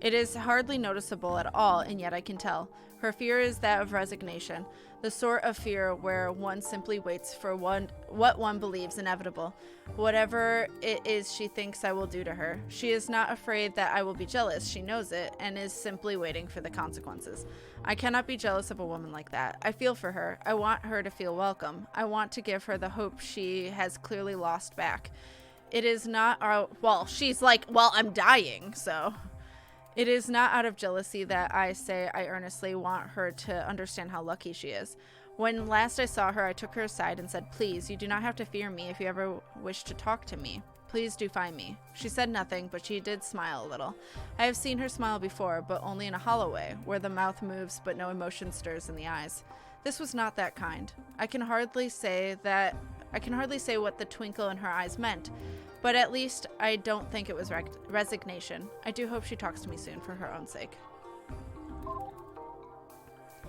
It is hardly noticeable at all, and yet I can tell. Her fear is that of resignation, the sort of fear where one simply waits for what one believes inevitable, whatever it is she thinks I will do to her. She is not afraid that I will be jealous, she knows it, and is simply waiting for the consequences. I cannot be jealous of a woman like that. I feel for her. I want her to feel welcome. I want to give her the hope she has clearly lost back. It is not well, she's like, well, I'm dying, so... It is not out of jealousy that I say I earnestly want her to understand how lucky she is. When last I saw her, I took her aside and said, "Please, you do not have to fear me if you ever wish to talk to me. Please do find me." She said nothing, but she did smile a little. I have seen her smile before, but only in a hollow way, where the mouth moves but no emotion stirs in the eyes. This was not that kind. I can hardly say what the twinkle in her eyes meant. But at least I don't think it was resignation. I do hope she talks to me soon for her own sake.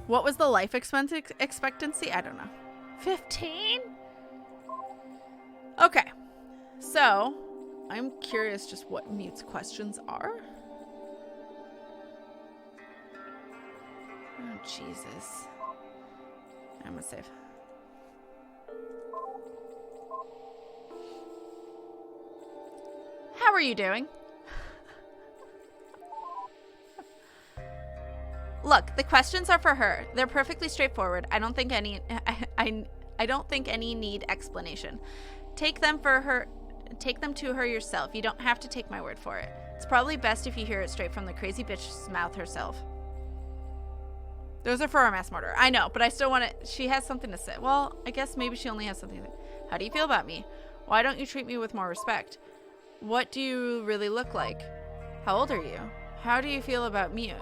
What was the life expectancy? I don't know. 15? Okay. So, I'm curious just what Mute's questions are. Oh, Jesus. I'm gonna save. How are you doing? Look, the questions are for her. They're perfectly straightforward. I don't think any need explanation. Take them to her yourself. You don't have to take my word for it. It's probably best if you hear it straight from the crazy bitch's mouth herself. Those are for our mass murderer. I know, but I still want to... She has something to say. Well, I guess maybe she only has something to... How do you feel about me? Why don't you treat me with more respect? What do you really look like? How old are you? How do you feel about Mute?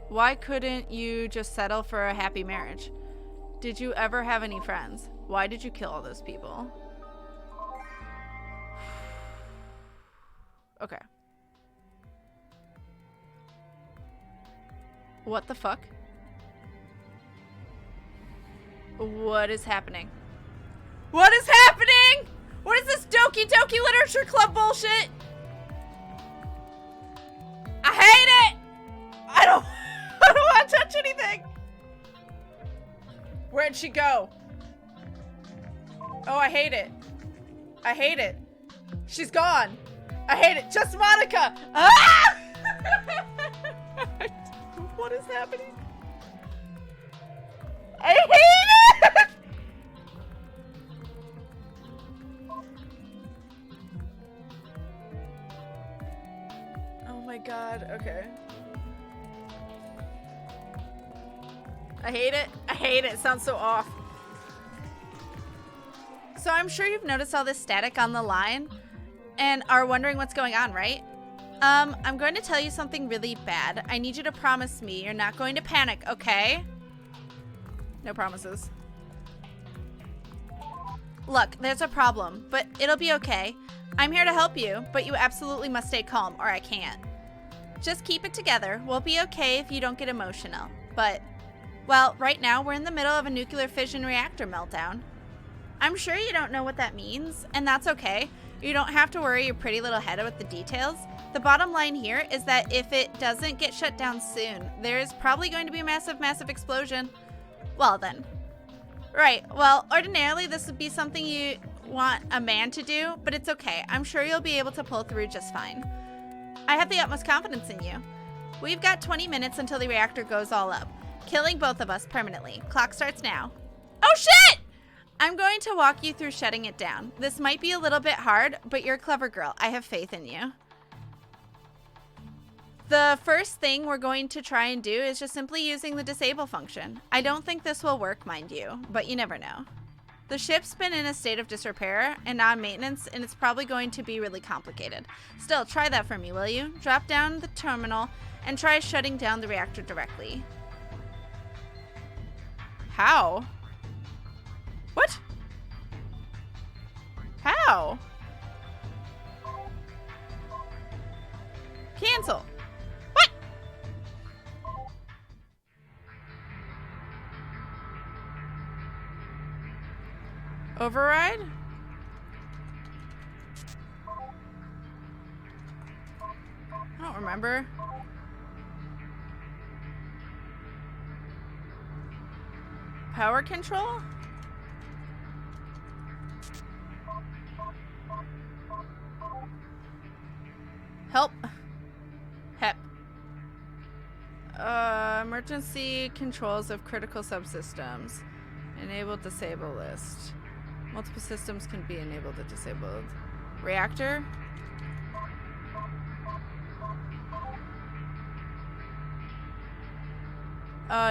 Why couldn't you just settle for a happy marriage? Did you ever have any friends? Why did you kill all those people? Okay. What the fuck? What is happening? What is happening? What is this Doki Doki Literature Club bullshit? I hate it! I don't want to touch anything! Where'd she go? Oh, I hate it. I hate it. She's gone. I hate it. Just Monica! Ah! What is happening? I hate it! Oh my god, okay. I hate it. I hate it. It sounds so off. So I'm sure you've noticed all this static on the line and are wondering what's going on, right? I'm going to tell you something really bad. I need you to promise me you're not going to panic, okay? No promises. Look, there's a problem, but it'll be okay. I'm here to help you, but you absolutely must stay calm or I can't. Just keep it together. We'll be okay if you don't get emotional. But, well, right now we're in the middle of a nuclear fission reactor meltdown. I'm sure you don't know what that means, and that's okay. You don't have to worry your pretty little head with the details. The bottom line here is that if it doesn't get shut down soon, there is probably going to be a massive, massive explosion. Well then. Right, well, ordinarily this would be something you want a man to do, but it's okay. I'm sure you'll be able to pull through just fine. I have the utmost confidence in you. We've got 20 minutes until the reactor goes all up, killing both of us permanently. Clock starts now. Oh shit! I'm going to walk you through shutting it down. This might be a little bit hard, but you're a clever girl. I have faith in you. The first thing we're going to try and do is just simply using the disable function. I don't think this will work, mind you, but you never know. The ship's been in a state of disrepair and non-maintenance, and it's probably going to be really complicated. Still, try that for me, will you? Drop down the terminal and try shutting down the reactor directly. How? What? How? Cancel. What? Override? I don't remember. Power control? Help. HEP. Emergency controls of critical subsystems. Enable disable list. Multiple systems can be enabled or disabled. Reactor.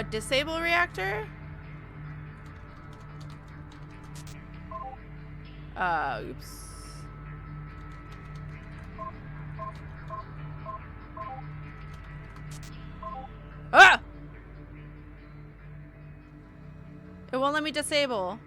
Disable reactor. Oops. Ah! It won't let me disable.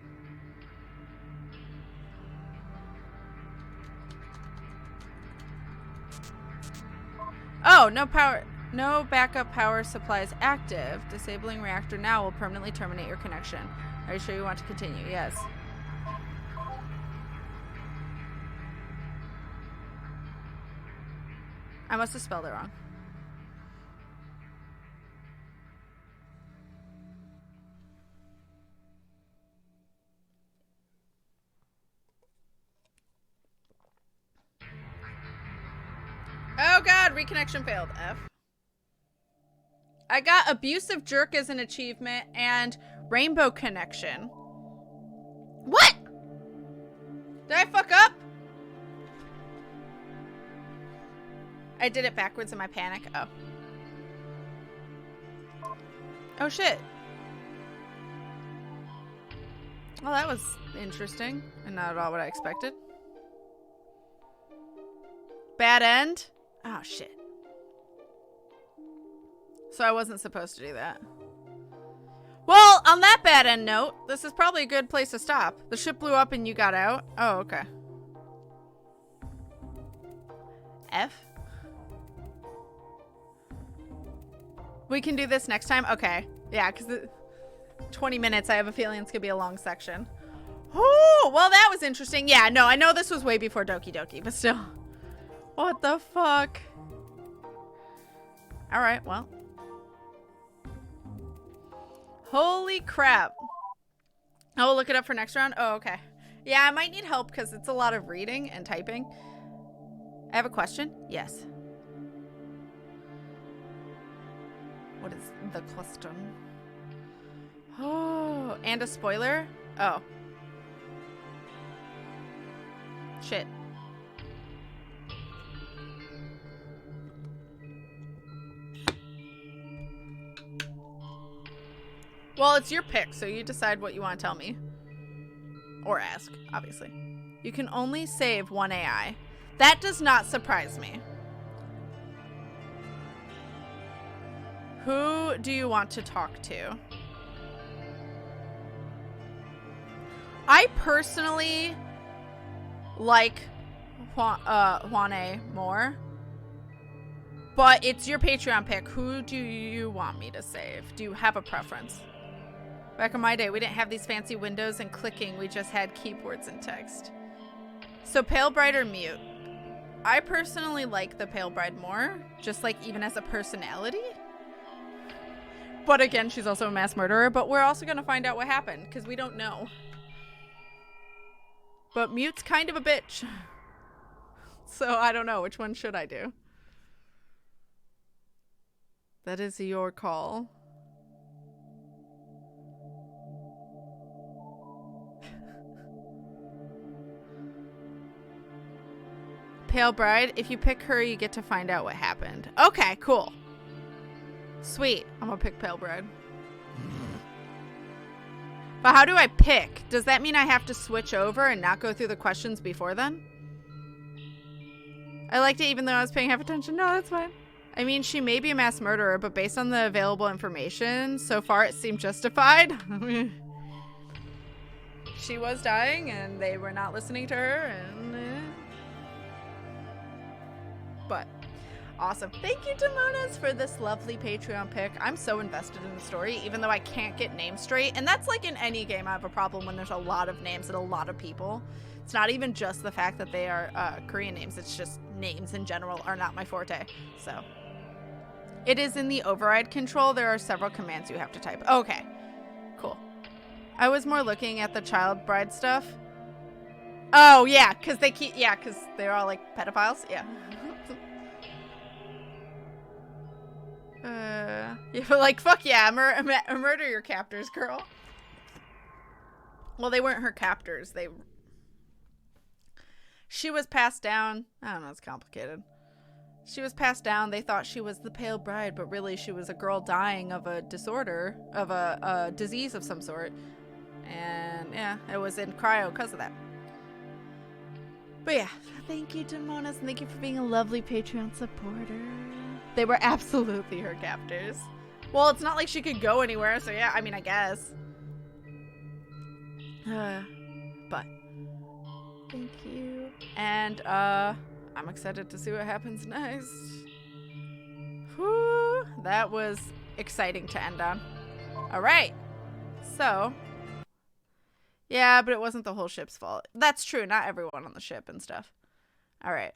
Oh, no power. No backup power supplies active. Disabling reactor now will permanently terminate your connection. Are you sure you want to continue? Yes. I must have spelled it wrong. Oh god, reconnection failed. F. I got abusive jerk as an achievement and rainbow connection. What? Did I fuck up? I did it backwards in my panic. Oh. Oh shit. Well, that was interesting and not at all what I expected. Bad end? Oh shit. So I wasn't supposed to do that. Well, on that bad end note, this is probably a good place to stop. The ship blew up and you got out. Oh, okay. F? We can do this next time? Okay. Yeah, because 20 minutes, I have a feeling it's going to be a long section. Oh, well, that was interesting. Yeah, no, I know this was way before Doki Doki, but still. What the fuck? All right, well. Holy crap. Oh, look it up for next round? Oh, okay. Yeah, I might need help because it's a lot of reading and typing. I have a question? Yes. What is the question? Oh, and a spoiler? Oh. Shit. Well, it's your pick, so you decide what you want to tell me. Or ask, obviously. You can only save one AI. That does not surprise me. Who do you want to talk to? I personally like hyun-ae more. But it's your Patreon pick. Who do you want me to save? Do you have a preference? Back in my day, we didn't have these fancy windows and clicking. We just had keyboards and text. So Pale Bride or Mute? I personally like the Pale Bride more. Just like even as a personality. But again, she's also a mass murderer. But we're also going to find out what happened. Because we don't know. But Mute's kind of a bitch. So I don't know. Which one should I do? That is your call. Pale Bride, if you pick her, you get to find out what happened. Okay, cool. Sweet. I'm gonna pick Pale Bride. But how do I pick? Does that mean I have to switch over and not go through the questions before then? I liked it even though I was paying half attention. No, that's fine. I mean, she may be a mass murderer, but based on the available information, so far it seemed justified. She was dying, and they were not listening to her, and... But, awesome. Thank you, DMoness, for this lovely Patreon pick. I'm so invested in the story, even though I can't get names straight. And that's like in any game, I have a problem when there's a lot of names and a lot of people. It's not even just the fact that they are Korean names. It's just names in general are not my forte. So... It is in the override control. There are several commands you have to type. Okay, cool. I was more looking at the child bride stuff. Oh, yeah, because they keep... Yeah, because they're all, like, pedophiles. Yeah. You're like, fuck yeah, murder your captors, girl. Well, they weren't her captors. She was passed down. I don't know, it's complicated. She was passed down. They thought she was the Pale Bride, but really she was a girl dying of a disorder, of a disease of some sort. And yeah, it was in cryo because of that. But yeah, thank you, DMoness, and thank you for being a lovely Patreon supporter. They were absolutely her captors. Well, it's not like she could go anywhere, so yeah, I mean, I guess. But thank you. And I'm excited to see what happens next. Whew, that was exciting to end on. All right. So, yeah, but it wasn't the whole ship's fault. That's true. Not everyone on the ship and stuff. All right.